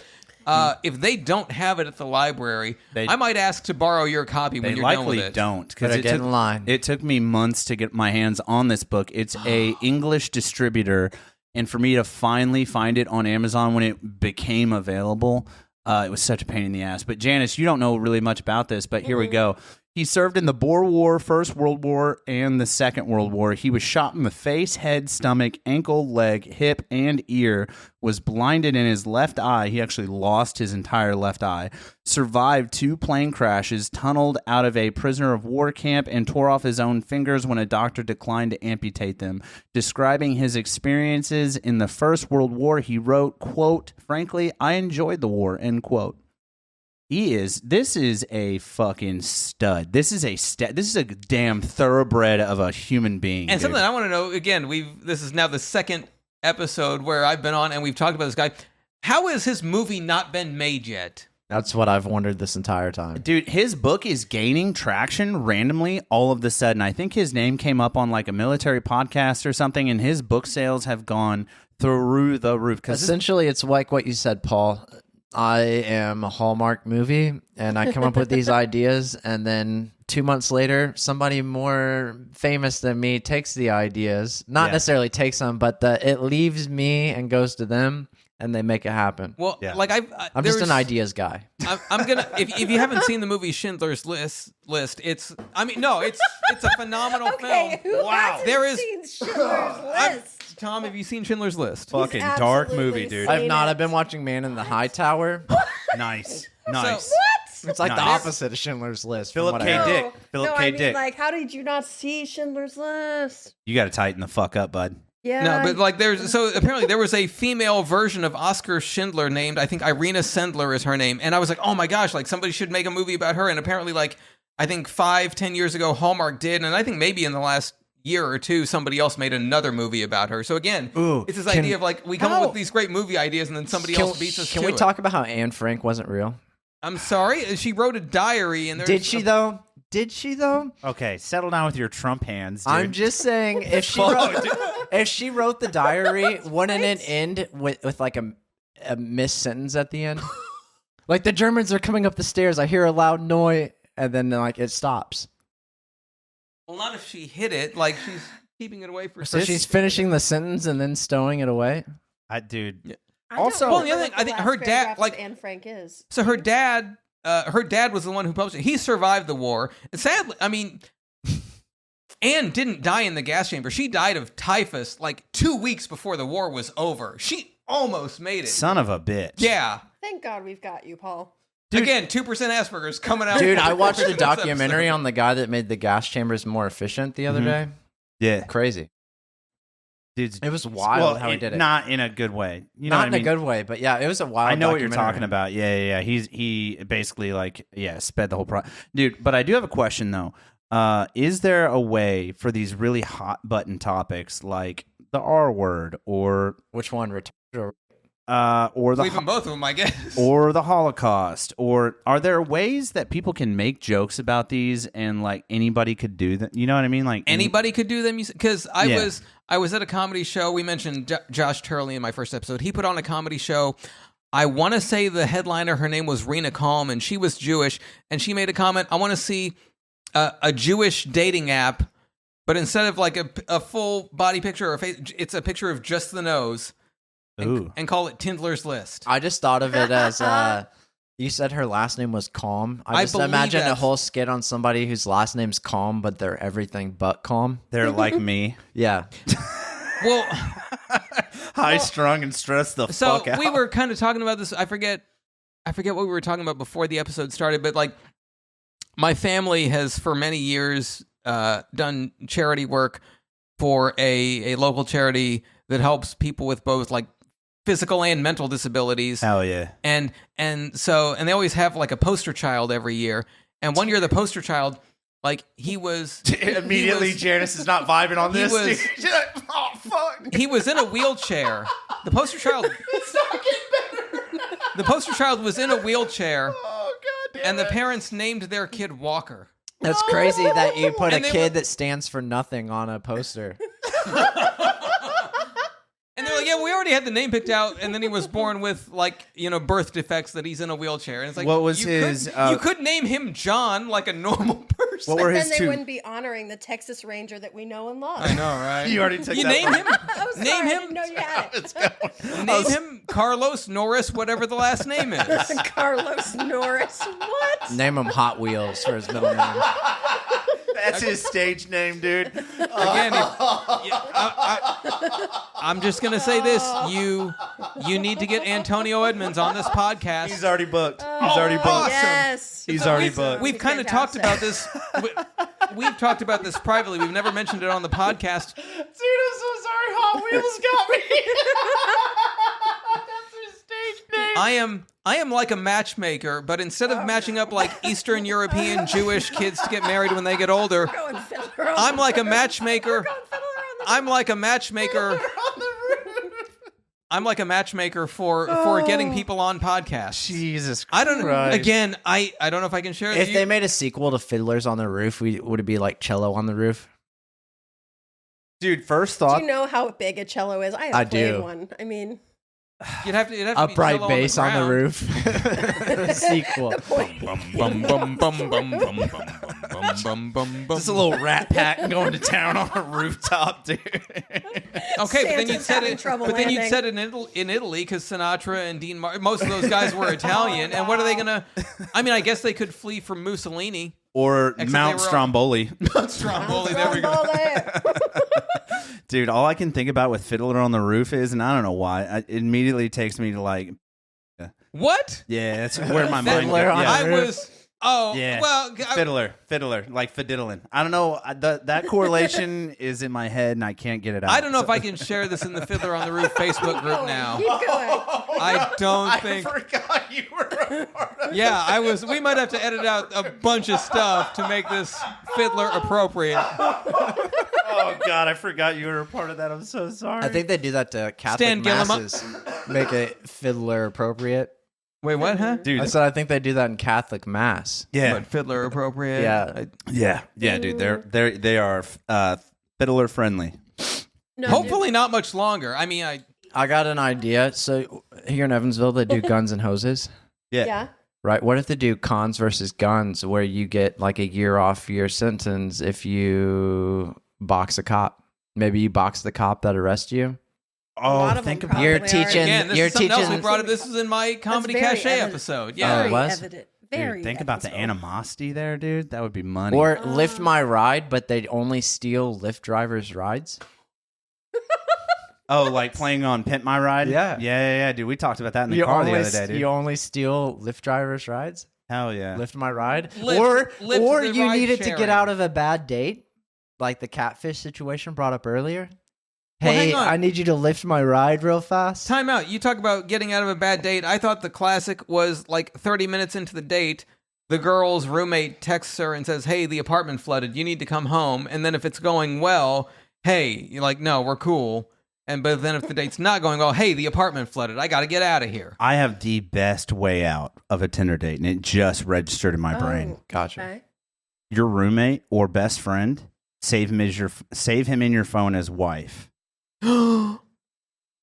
If they don't have it at the library, I might ask to borrow your copy when They you're done with likely it. don't. Better get in line. It took me months to get my hands on this book. It's a English distributor, and for me to finally find it on Amazon when it became available, it was such a pain in the ass. But Janice, you don't know really much about this, but here we go. He served in the Boer War, First World War, and the Second World War. He was shot in the face, head, stomach, ankle, leg, hip, and ear, was blinded in his left eye. He actually lost his entire left eye. Survived 2 plane crashes, tunneled out of a prisoner of war camp, and tore off his own fingers when a doctor declined to amputate them. Describing his experiences in the First World War, he wrote, quote, "Frankly, I enjoyed the war," end quote. This is a fucking stud. This is a damn thoroughbred of a human being. And dude. something I want to know, again, this is now the second episode where I've been on and we've talked about this guy. How has his movie not been made yet? That's what I've wondered this entire time. Dude, his book is gaining traction randomly all of the sudden. I think his name came up on like a military podcast or something, and his book sales have gone through the roof. Essentially, it's like what you said, Paul. I am a Hallmark movie, and I come up with these ideas, and then 2 months later, somebody more famous than me takes the ideas. Not necessarily takes them, but it leaves me and goes to them, and they make it happen. Well, Yeah. like I'm just an ideas guy. I'm gonna. If you haven't seen the movie Schindler's List, it's a phenomenal Okay, film. who hasn't There is- seen Schindler's List? Tom, have you seen Schindler's List? fucking He's dark absolutely movie, dude. seen I've not. it. I've been watching Man in the High Tower. Nice. What? It's like the Nice. opposite of Schindler's List. from Philip what I K. heard. Dick. Philip no, K. I mean, Dick. like, how did you not see Schindler's List? You got to tighten the fuck up, bud. Yeah. No, but like apparently there was a female version of Oscar Schindler named, I think Irina Sendler is her name, and I was like, oh my gosh, like somebody should make a movie about her. And apparently, like I think 5-10 years ago, Hallmark did, and I think maybe in the last year or two, somebody else made another movie about her. So again, it's this idea of like we come up with these great movie ideas, and then somebody else beats us. Can to we it. talk about how Anne Frank wasn't real? I'm sorry, she wrote a diary, and there's Did she though? Did she though? Okay, settle down with your Trump hands, dude. I'm just saying, if she wrote the diary, wouldn't it end with like a missed sentence at the end? Like the Germans are coming up the stairs. I hear a loud noise, and then like it stops. Well, not if she hit it. Like she's keeping it away for. So she's finishing the sentence and then stowing it away. Dude. I don't Also- know Well, the other what thing, I think last her dad, paragraph of like- Anne Frank is. So her dad was the one who published it. He survived the war. And sadly, I mean, Anne didn't die in the gas chamber. She died of typhus like 2 weeks before the war was over. almost made it. Son of a bitch. Yeah. Thank God we've got you, Paul. Again, 2% Asperger's coming out. Dude, I watched a this documentary episode. on the guy that made the gas chambers more efficient the other day. Yeah. Crazy. Dude, It was wild how he did it. Not in a good way. You know Not what in I mean? a good way, but yeah, it was a wild I know what you're documentary. talking about. Yeah. He basically sped the whole dude. But I do have a question though. Is there a way for these really hot button topics like the R word or Which one? or the Leaving both of them, I guess. or the Holocaust, or are there ways that people can make jokes about these and like anybody could do that? You know what I mean? Like Anybody could do them because I Yeah. was at a comedy show. We mentioned Josh Turley in my first episode. He put on a comedy show. I want to say the headliner, her name was Rena Kalm, and she was Jewish, and she made a comment. I want to see a Jewish dating app, but instead of like a full body picture or a face, it's a picture of just the nose. Ooh. And call it Tindler's List. I just thought of it as you said her last name was Calm. I just believe imagine a that's- whole skit on somebody whose last name's Calm, but they're everything but calm. They're like me, Yeah. Well, high strung and stressed the so fuck out. we were kind of talking about this. I forget what we were talking about before the episode started, but like my family has for many years done charity work for a local charity that helps people with both like physical and mental disabilities. Hell yeah. And they always have like a poster child every year. And one year the poster child, like Immediately, Janice is not vibing on he this. was- dude. She's like, oh fuck. he was in a wheelchair. The poster child It's not getting better. the poster child was in a wheelchair, Oh god damn and the it. parents named their kid Walker. That's crazy that you put a And they kid were- that stands for nothing on a poster. And they're like, yeah, we already had the name picked out, and then he was born with like birth defects that he's in a wheelchair. And it's like, What was you his, you could name him John like a normal person. What were Then his they two? wouldn't be honoring the Texas Ranger that we know and love. I know, right? You already took You that name one. him. I'm sorry, Name I him. didn't know you had it. It's going. Name him Carlos Norris, whatever the last name is. Carlos Norris. What? Name him Hot Wheels for his middle name. That's his stage name, dude. Again, I'm just gonna say this: you need to get Antonio Edmonds on this podcast. He's already booked. He's already booked. awesome. Yes. He's already booked. We've kind of talked about this. We've talked about this privately. We've never mentioned it on the podcast. Dude, I'm so sorry. Hot Wheels got me. That's his stage name. I am like a matchmaker, but instead of matching up like Eastern European Jewish kids to get married when they get older, Going Fiddler on I'm the like a Roof. matchmaker. We're going Fiddler on the I'm like a matchmaker. On the roof. I'm like a matchmaker for getting people on podcasts. Jesus I don't know. Christ. Again, I don't know if I can share it. If they made a sequel to Fiddlers on the Roof, would it be like Cello on the Roof? Dude, first Do thought. you know how big a cello is? I have I played do. one. I mean, you'd have to be Upright cello bass on the ground. roof. Sequel. Just a little rat pack going to town on a rooftop, dude. Okay, but then you'd Santa's said having it. trouble But then you'd landing. said it in Italy because Sinatra and Dean Martin, most of those guys were Italian. And what are they gonna? I mean, I guess they could flee from Mussolini. Or Except Mount they were all- Stromboli. Stromboli, there we go. Dude, all I can think about with Fiddler on the Roof is, and I don't know why, it immediately takes me to like, What? yeah, that's where my mind goes. Fiddler on Yeah. I was. Oh, Yeah. well, Fiddler, like fiddling. I don't know. That correlation is in my head, and I can't get it out. I don't know if I can share this in the Fiddler on the Roof Facebook group now. Keep going. I don't think. forgot you were a part of Yeah, I was. We might have to edit out a bunch of stuff to make this Fiddler appropriate. Oh, God, I forgot you were a part of that. I'm so sorry. I think they do that to Catholic Stan Gilliam- masses. Make it Fiddler appropriate. Wait, what? Huh? Dude, I said I think they do that in Catholic mass. yeah. But Fiddler appropriate. Yeah. Yeah, dude, they are fiddler friendly. No, Hopefully not much longer. I mean, I got an idea. So here in Evansville, they do guns and hoses. dude. Yeah. Right. What if they do cons versus guns, where you get like a year off your sentence if you box a cop? Maybe you box the cop that arrests you. lot Oh, of think them about probably You're are. teaching. again, this You're is something else we teaching. brought up. This is in my comedy very cachet evident. episode. Oh, Yeah. it was? Evident. Very Dude, think about the evident. animosity there, dude. That would be money. Or lift my ride, but they'd only steal Lyft drivers' rides. Oh, like playing on Pimp My Ride? Yeah, dude. We talked about that in the car the other day, dude. You only steal Lyft drivers' rides? Hell yeah. Lift my ride? Lyft or the you ride needed to sharing. get out of a bad date, like the catfish situation brought up earlier. Well, Hey, hang on. I need you to lift my ride real fast. Time out. You talk about getting out of a bad date. I thought the classic was like 30 minutes into the date, the girl's roommate texts her and says, hey, the apartment flooded. You need to come home. And then if it's going well, hey, you're like, no, we're cool. But then if the date's not going well, hey, the apartment flooded. I got to get out of here. I have the best way out of a Tinder date, and it just registered in my brain. Gotcha. Okay. Your roommate or best friend, save him in your phone as wife.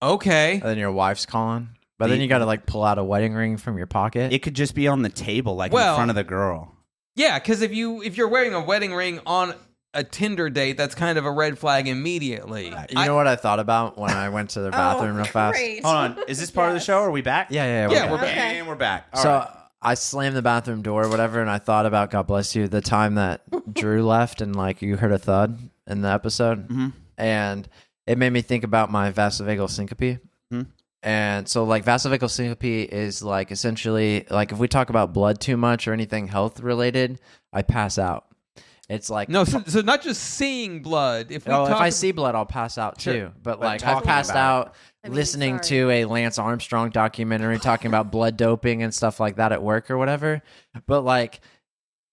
Okay. And then your wife's calling. But then you got to like pull out a wedding ring from your pocket. It could just be on the table, like in front of the girl. Yeah, because if you're wearing a wedding ring on a Tinder date, that's kind of a red flag immediately. You know what I thought about when I went to the bathroom real fast? Great. Hold on. Is this part of the show? Are we back? Yeah, Yeah, we're we're back. Okay. And we're back. All So right. I slammed the bathroom door or whatever, and I thought about, God bless you, the time that Drew left and like you heard a thud in the episode. Mm-hmm. And it made me think about my vasovagal syncope. Hmm. And so like vasovagal syncope is like essentially like if we talk about blood too much or anything health related, I pass out. It's like No, so not just seeing blood. If I see blood, I'll pass out too. Sure. But But like I've talking passed about out I mean, listening sorry. to a Lance Armstrong documentary talking about blood doping and stuff like that at work or whatever. But like,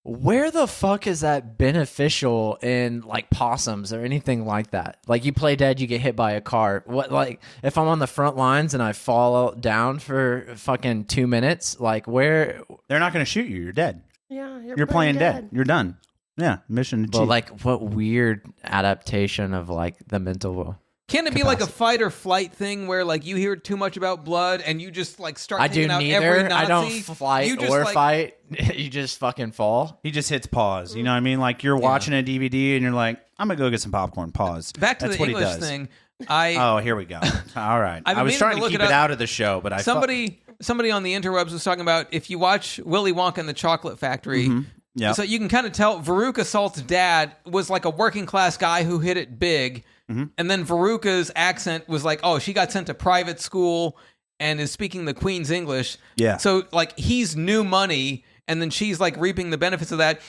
where the fuck is that beneficial in like possums or anything like that? Like you play dead, you get hit by a car. What like if I'm on the front lines and I fall down for fucking 2 minutes, like where? They're not going to shoot you. You're dead. Yeah, You're playing dead. You're done. Yeah, mission achieved. But like, what weird adaptation of like the mental. Can it be like a fight or flight thing where like you hear too much about blood and you just like start I do taking out every neither. Nazi? I don't You fight just, or like- fight. You just fucking fall. he just hits pause. You know what I mean? Like you're watching a DVD and you're like, I'm going to go get some popcorn. Pause. Back to That's the what he English does. thing. Oh, here we go. All right. I've been I was meaning trying to to look keep it it up. out of the show, but somebody on the interwebs was talking about if you watch Willy Wonka and the Chocolate Factory. Yeah. So you can kind of tell Veruca Salt's dad was like a working class guy who hit it big. And then Veruca's accent was like, oh, she got sent to private school and is speaking the Queen's English. Yeah. So like he's new money and then she's like reaping the benefits of that.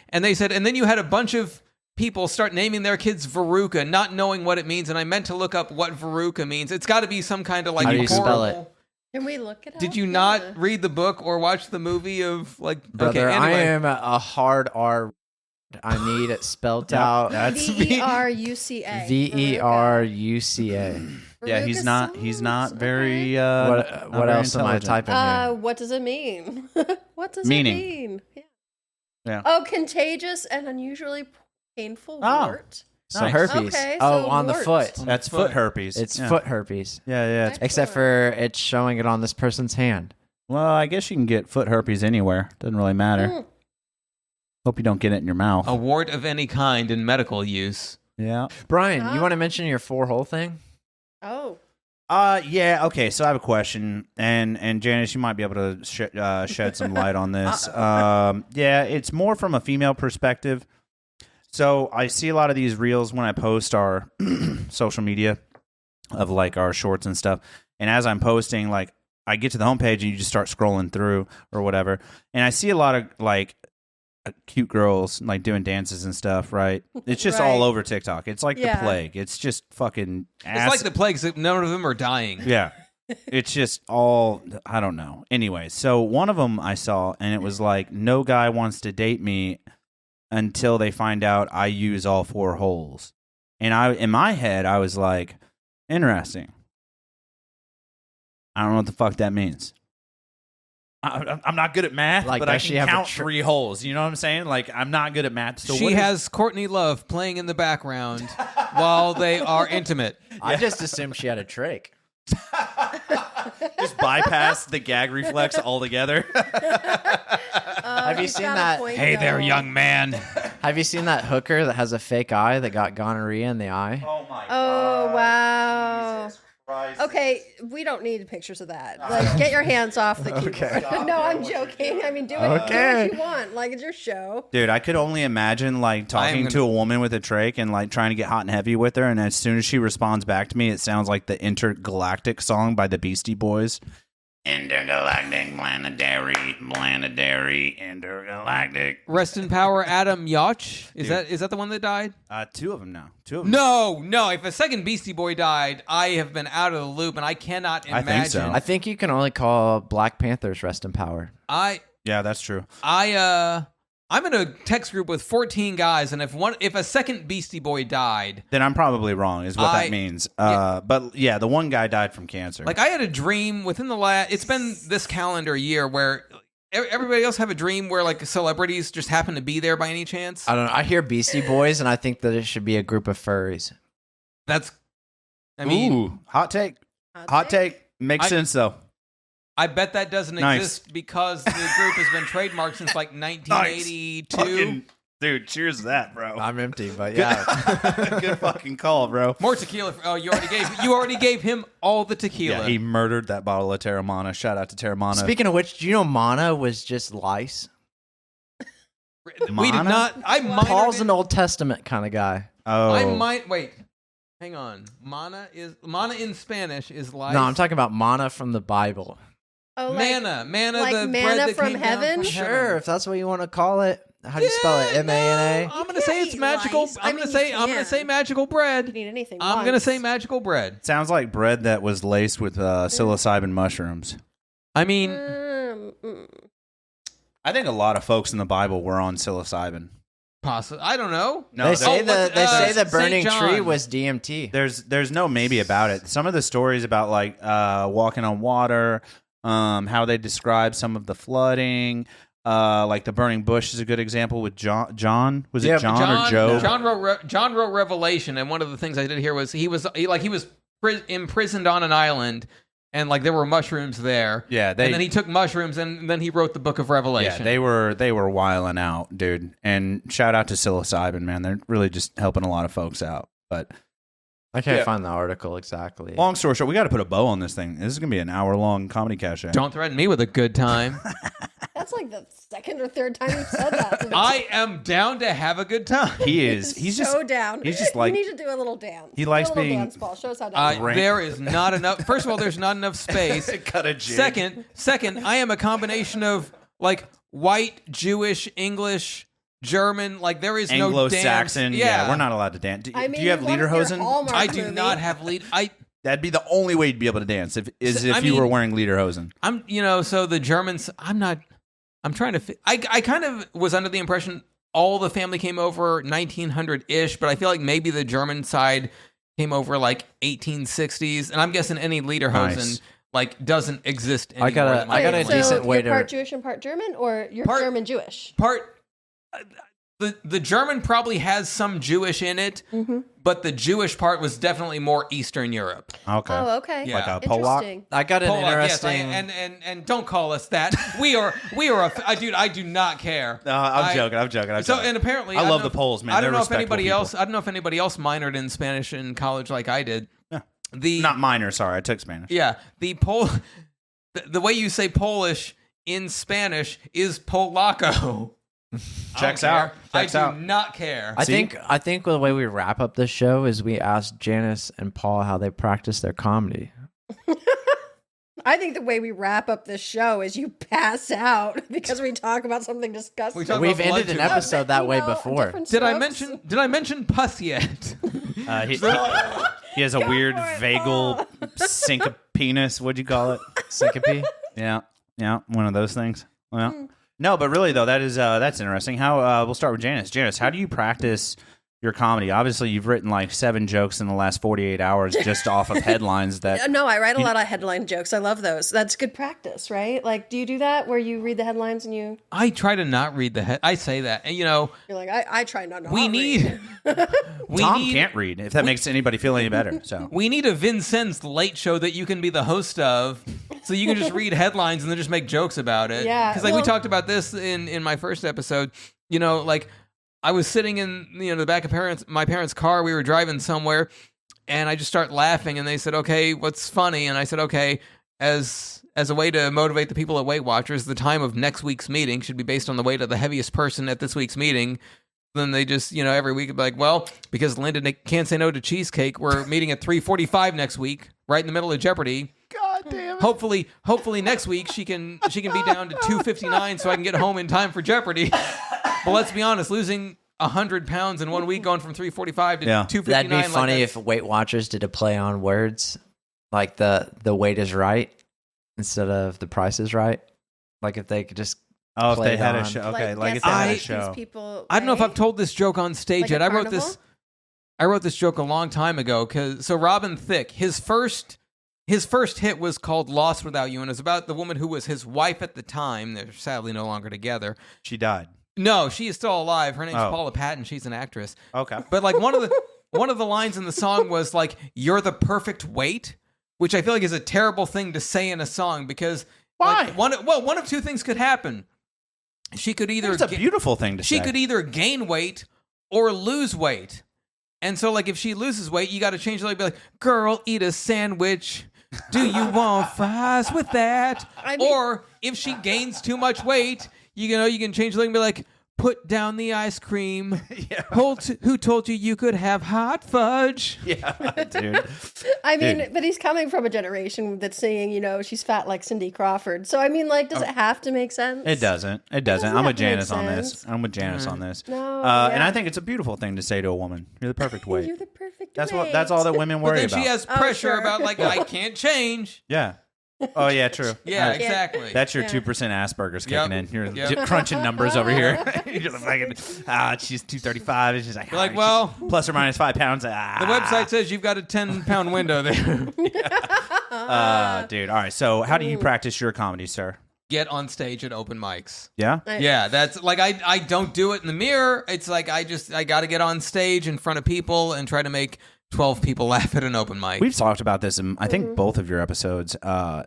And they said, and then you had a bunch of people start naming their kids Veruca, not knowing what it means. And I meant to look up what Veruca means. It's got to be some kind of like How do you spell horrible- it? Can we look it up? Did you not read the book or watch the movie of like? Brother, okay, anyway. I am a hard R. I need it spelled out. That's Veruca. Veruca. Yeah, he's not very What very else am I intelligent. typing here? What does it mean? What does Meaning. it mean? Yeah. Yeah. Oh, contagious and unusually painful Oh. wart. So Nice. herpes. Okay, oh, so on the wart. foot. That's foot herpes. It's yeah. foot herpes. Yeah. It's, Except for it's showing it on this person's hand. well, I guess you can get foot herpes anywhere. Doesn't really matter. Mm. Hope you don't get it in your mouth. A wart of any kind in medical use. Yeah. Brian, Ah. you want to mention your 4-hole thing? Oh. Yeah. Okay. So I have a question, and Janice, you might be able to shed some light on this. Yeah, it's more from a female perspective. So I see a lot of these reels when I post our social media of like our shorts and stuff, and as I'm posting, like I get to the homepage and you just start scrolling through or whatever, and I see a lot of like cute girls like doing dances and stuff, right? It's just all Right. over TikTok. It's like Yeah. the plague. It's just fucking ass. It's like the plague, except none of them are dying. Yeah. It's just all, I don't know. Anyway, so one of them I saw, and it was like, no guy wants to date me until they find out I use all 4 holes. And in my head, I was like, interesting. I don't know what the fuck that means. I'm not good at math, Like, but I does she can have a count 3 holes. You know what I'm saying? Like, I'm not good at math. So She what is- has Courtney Love playing in the background while they are intimate. I just assumed she had a trach. just bypass the gag reflex altogether. Have you He's seen got a that? point, Hey there, though. young man. Have you seen that hooker that has a fake eye that got gonorrhea in the eye? Oh my Oh, wow. Okay, we don't need pictures of that. Like, get your hands off the keyboard. No, I'm joking. I mean, do what you want. Like, it's your show. Dude, I could only imagine like talking to a woman with a trach and like trying to get hot and heavy with her, and as soon as she responds back to me, it sounds like the Intergalactic song by the Beastie Boys. Intergalactic, planetary, intergalactic. Rest in power, Adam Yauch. Is that the one that died? Two of them now. Two of them. No. If a second Beastie Boy died, I have been out of the loop, and I cannot imagine. I think so. I think you can only call Black Panthers rest in power. Yeah, that's true. I'm in a text group with 14 guys, and if a second Beastie Boy died, Then I'm probably wrong, is what that means. But yeah, the one guy died from cancer. like I had a dream within the last. It's been this calendar year where everybody else have a dream where like celebrities just happen to be there by any chance. I don't know. I hear Beastie Boys, and I think that it should be a group of furries. Ooh, hot take. Hot take. Makes sense though. I bet that doesn't exist because the group has been trademarked since like 1982. Dude, cheers to that, bro. I'm empty, but yeah. Good fucking call, bro. More tequila. Oh, you already gave him all the tequila. Yeah, he murdered that bottle of Terramana. Shout out to Terramana. Speaking of which, do you know Mana was just lice? We did not. Paul's an Old Testament kind of guy. Oh. Wait. Hang on. Mana in Spanish is lice. No, I'm talking about manna from the Bible. Oh, manna, like the manna bread that from came heaven? down from Sure, if that's what you want to call it. How do you spell it? M-A-N-A? I'm gonna say it's magical. I'm gonna say magical bread. You need anything. I'm gonna say magical bread. Sounds like bread that was laced with psilocybin mushrooms. I mean, I think a lot of folks in the Bible were on psilocybin. possibly. I don't know. No, They say the burning St. tree John. was DMT. There's no maybe about it. Some of the stories about like walking on water, how they describe some of the flooding, like the burning bush is a good example with John. Was it John or Job? John wrote Revelation, and one of the things I did here was he was imprisoned on an island, and like there were mushrooms there. Yeah, and then he took mushrooms, and then he wrote the Book of Revelation. Yeah, they were wiling out, dude. And shout out to psilocybin, man. They're really just helping a lot of folks out. But I can't find the article exactly. long story short, we got to put a bow on this thing. This is gonna be an hour-long comedy cache. Don't threaten me with a good time. That's like the second or third time you've said that. I am down to have a good time. He is. He's so just down. He's just like you need to do a little dance. He likes do a little being dance ball. Show us how to There is not enough. First of all, there's not enough space. cut a jig. Second, I am a combination of like white, Jewish, English, German. Like there is no Anglo-Saxon. dance. Yeah, we're not allowed to dance. Do you have lederhosen? I do not have lead. That'd be the only way you'd be able to dance if you were wearing lederhosen. So the Germans. I'm trying to. I kind of was under the impression all the family came over 1900-ish, but I feel like maybe the German side came over like 1860s, and I'm guessing any lederhosen like doesn't exist anymore. I got a decent way to. Part Jewish and part German, or you're German Jewish? The German probably has some Jewish in it, but the Jewish part was definitely more Eastern Europe. Okay. Oh, okay. Yeah. Like a Polak. Interesting. I got an Polak, interesting. yes, and don't call us that. We are dude. I do not care. No, I'm joking. So and apparently, I love the Poles, man. I don't They're know if anybody respectable else. I don't know if anybody else minored in Spanish in college like I did. Yeah. Not minor. Sorry, I took Spanish. Yeah, the way you say Polish in Spanish is Polacco. Checks out. I do not care. I think the way we wrap up this show is we ask Janice and Paul how they practice their comedy. I think the way we wrap up this show is you pass out because we talk about something disgusting. We've ended an episode that way before. Did I mention pus yet? He has a weird vagal syncopenis. What'd you call it? Syncope? Yeah, one of those things. Well, no, but really though, that's interesting. How we'll start with Janice. Janice, how do you practice your comedy? Obviously, you've written like 7 jokes in the last 48 hours just off of headlines. No, I write a lot of headline jokes. I love those. That's good practice, right? Like, do you do that where you read the headlines and you? I try to not read the I say that, and you're like, I try not. We need. Tom can't read. If that makes anybody feel any better, so we need a Vincennes late show that you can be the host of, so you can just read headlines and then just make jokes about it. Yeah, because we talked about this in my first episode. Like I was sitting in the back of my parents' car. We were driving somewhere, And I just start laughing, and they said, okay, what's funny? And I said, okay, as a way to motivate the people at Weight Watchers, the time of next week's meeting should be based on the weight of the heaviest person at this week's meeting. Then they just, every week be like, well, because Linda can't say no to cheesecake, we're meeting at 3:45 next week, right in the middle of Jeopardy. God damn it. Hopefully next week she can be down to 259 so I can get home in time for Jeopardy. But let's be honest, losing 100 pounds in 1 week, going from 345 to 259. That'd be funny if Weight Watchers did a play on words, like the weight is right instead of the price is right. Like if they could just if they had on. a show. Okay, like if guess they had a these show. people I don't know if weigh? I've told this joke on stage Like yet. a I wrote carnival? this joke a long time ago. So Robin Thicke, his first hit was called Lost Without You, and it was about the woman who was his wife at the time. They're sadly no longer together. She died. No, she is still alive. Her name's Oh. Paula Patton. She's an actress. Okay. But like one of the lines in the song was like, "You're the perfect weight," which I feel like is a terrible thing to say in a song because Why? like, one of two things could happen. She could either It's a beautiful thing to say. she could either gain weight or lose weight. And so like if she loses weight, you got to change it, like be like, "Girl, eat a sandwich. Do you want fries with that?" I mean- Or if she gains too much weight, you can change it and be like, "Put down the ice cream. Yeah. Who told you could have hot fudge?" Yeah, dude. I mean, Dude. but he's coming from a generation that's saying, she's fat like Cindy Crawford. So I mean, like, does it have to make sense? It doesn't. It doesn't. doesn't I'm have with to make Janice on this. sense. I'm with Janice on this. No, And yeah. I think it's a beautiful thing to say to a woman. You're the perfect weight. You're the perfect That's weight. all that women But worry then about. she has Oh, pressure sure. about like, I can't change. Yeah. Oh yeah, true. Yeah, Right. exactly. That's your Yeah. 2% Asperger's kicking Yep. in. You're Yep. crunching numbers over here. You're just like, she's 235. It's just like, You're like, she's well, plus or minus 5 pounds. the website says you've got a 10-pound window there. Dude. All right. So, how do you practice your comedy, sir? Get on stage at open mics. Yeah. Yeah, that's like I don't do it in the mirror. It's like I got to get on stage in front of people and try to make 12 people laugh at an open mic. We've talked about this in, I think, both of your episodes. How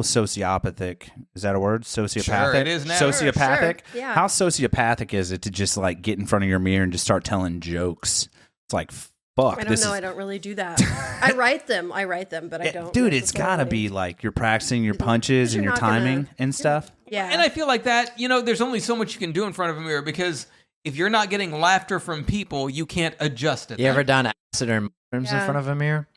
sociopathic, is that a word? Sociopathic? Sure, it is now. Sociopathic? Sure, yeah. How sociopathic is it to just like get in front of your mirror and just start telling jokes? It's like, fuck. I don't know. I don't really do that. I write them, but I don't. Dude, it's got to be like you're practicing your punches and you're your not gonna- timing and stuff. Yeah. And I feel like that, there's only so much you can do in front of a mirror because if you're not getting laughter from people, you can't adjust it. You ever done acid or mushrooms in Yeah. front of a mirror?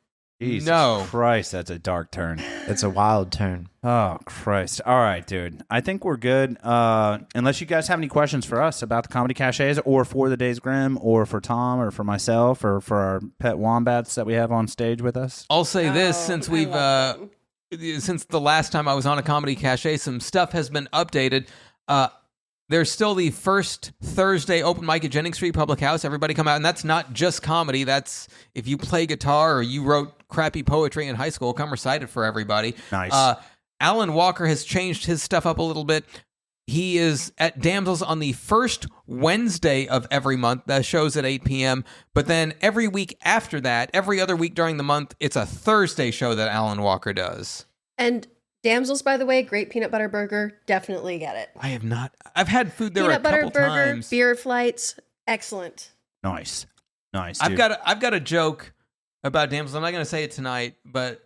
Jesus No. Christ, that's a dark turn. It's a wild turn. Oh, Christ. All right, dude. I think we're good. Unless you guys have any questions for us about the comedy cachets or for the Days Grimm or for Tom or for myself or for our pet wombats that we have on stage with us. I'll say this, Oh, since I we've love them. since the last time I was on a comedy cache, some stuff has been updated. There's still the first Thursday open mic at Jennings Street Public House. Everybody come out, and that's not just comedy. That's if you play guitar or you wrote crappy poetry in high school, come recite it for everybody. Nice. Alan Walker has changed his stuff up a little bit. He is at Damsels on the first Wednesday of every month. That show's at 8 p.m. But then every week after that, every other week during the month, it's a Thursday show that Alan Walker does. And Damsels, by the way, great peanut butter burger. Definitely get it. I have not. I've had food there Peanut a butter couple burger, times. beer flights, excellent. Nice. Nice. I've dude. got a joke about Damsels. I'm not going to say it tonight, but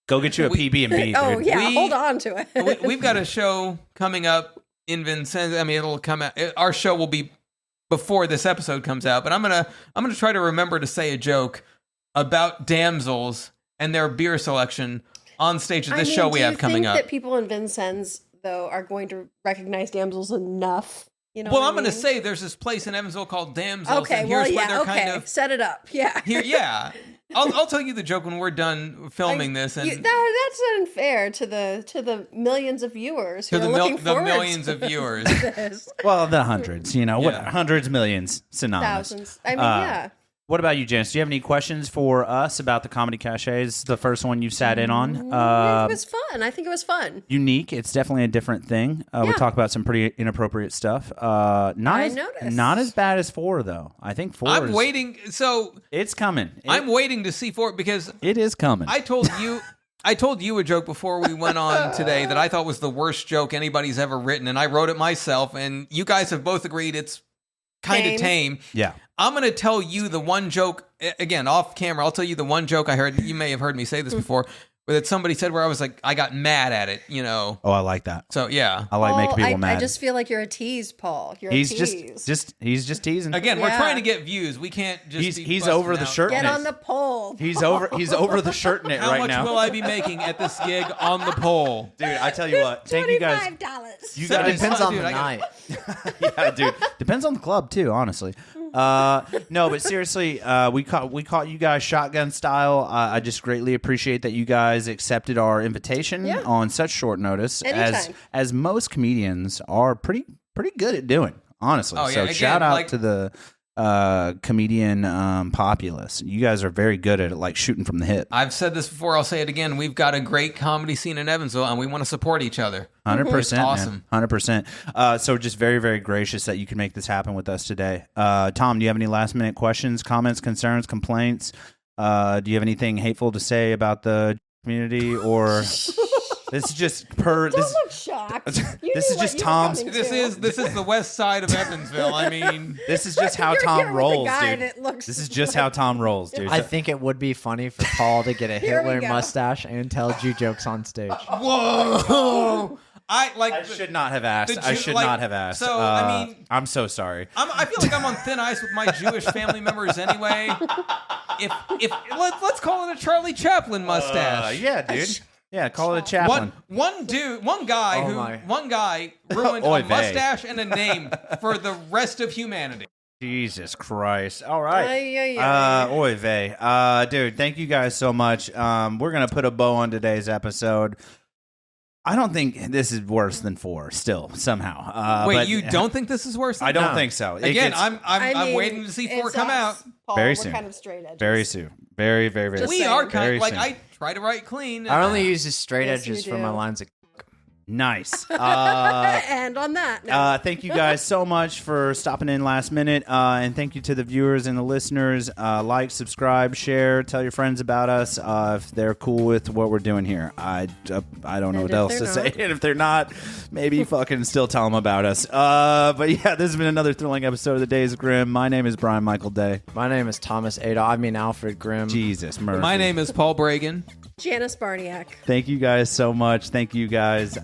Go get you a PB&B, dude. Oh yeah, We- hold on to it. we've got a show coming up in Vincennes. I mean, it'll come out. Our show will be before this episode comes out, but I'm gonna try to remember to say a joke about Damsels and their beer selection on stage at this show we have coming Do you up. think that people in Vincennes though are going to recognize Damsels enough? You know. Well, what I I'm going to mean? say there's this place in Evansville called Damsels. Okay, and well, here's where yeah, they're okay. kind of Set it up. Yeah. here. Yeah, I'll tell you the joke when we're done filming this, and That's unfair to the millions of viewers who to are the looking forward millions to of viewers. this. Well, the hundreds, what Yeah. hundreds, millions, synonymous. Thousands. I mean, Uh, yeah. What about you, Janice? Do you have any questions for us about the comedy cachets? The first one you sat in on. It was fun. I think it was fun. Unique. It's definitely a different thing. We Yeah. talk about some pretty inappropriate stuff. Not I as, noticed. not as bad as 4 though. I think 4. I'm is, waiting. So It's coming. I'm waiting to see for it because It is coming. I told you a joke before we went on today that I thought was the worst joke anybody's ever written, and I wrote it myself. And you guys have both agreed it's kind of tame. yeah. I'm going to tell you the one joke, again, off camera, I'll tell you the one joke I heard. You may have heard me say this before, that somebody said where I was like, I got mad at it, you know. Oh, I like that. So, yeah. I like making people mad. I just feel like you're a tease, Paul. You're He's a tease. he's just teasing. Again, we're Yeah. trying to get views. We can't just He's over the shirt. Get on the pole. He's over the shirt knit How right much now. will I be making at this gig on the pole? Dude, I tell you what. Thank you guys. $25. You It guys depends on Dude, the I got- night. yeah, dude. Depends on the club too, honestly. No, but seriously, we caught you guys shotgun style. I just greatly appreciate that you guys accepted our invitation on such short notice, Anytime. as most comedians are pretty good at doing. Honestly, Oh, yeah. so Again, shout out like- to the comedian populace. You guys are very good at it, like shooting from the hip. I've said this before. I'll say it again. We've got a great comedy scene in Evansville, and we want to support each other. 100%, Awesome. 100%. So just very, very gracious that you can make this happen with us today. Tom, do you have any last minute questions, comments, concerns, complaints? Do you have anything hateful to say about the community, or this is just Don't look shocked. This You is knew just what you were Tom's- coming This to. is the west side of Evansville. I mean, this is just how You're Tom here with a rolls, guy dude. that looks This is just how Tom rolls, dude. I think it would be funny for Paul to get a Here we Hitler go. mustache and tell Jew jokes on stage. whoa! I should not have asked. the I Jew- should like, not have asked. so, I mean- I'm so sorry. I feel like I'm on thin ice with my Jewish family members anyway. If let's call it a Charlie Chaplin mustache. Yeah, dude. Yeah, call it a Chaplin. One guy ruined Oy a vey. mustache and a name for the rest of humanity. Jesus Christ. All right. Ay, ay, ay. Oy vey. Dude, thank you guys so much. We're going to put a bow on today's episode. I don't think this is worse than 4 still, somehow. Wait, but you don't think this is worse? I don't think so. It Again, gets I'm waiting to see 4 it's come us, out. Paul. Very We're soon. kind of straight edges. very soon. Very, very, very Just We soon. are saying. kind Very of like soon. I try to write clean. I only use his straight Yes, you edges for my do. lines of. Nice. And on that note, Thank you guys so much for stopping in last minute. And thank you to the viewers and the listeners. Like, subscribe, share, tell your friends about us if they're cool with what we're doing here. I don't know And what if else they're to say. not. And if they're not, maybe fucking still tell them about us. But yeah, this has been another thrilling episode of the Days Grimm. My name is Brian Michael Day. My name is Thomas Alfred Grimm. Jesus, Murphy. My name is Paul Bragin. Janice Barniak. Thank you guys so much. Thank you guys.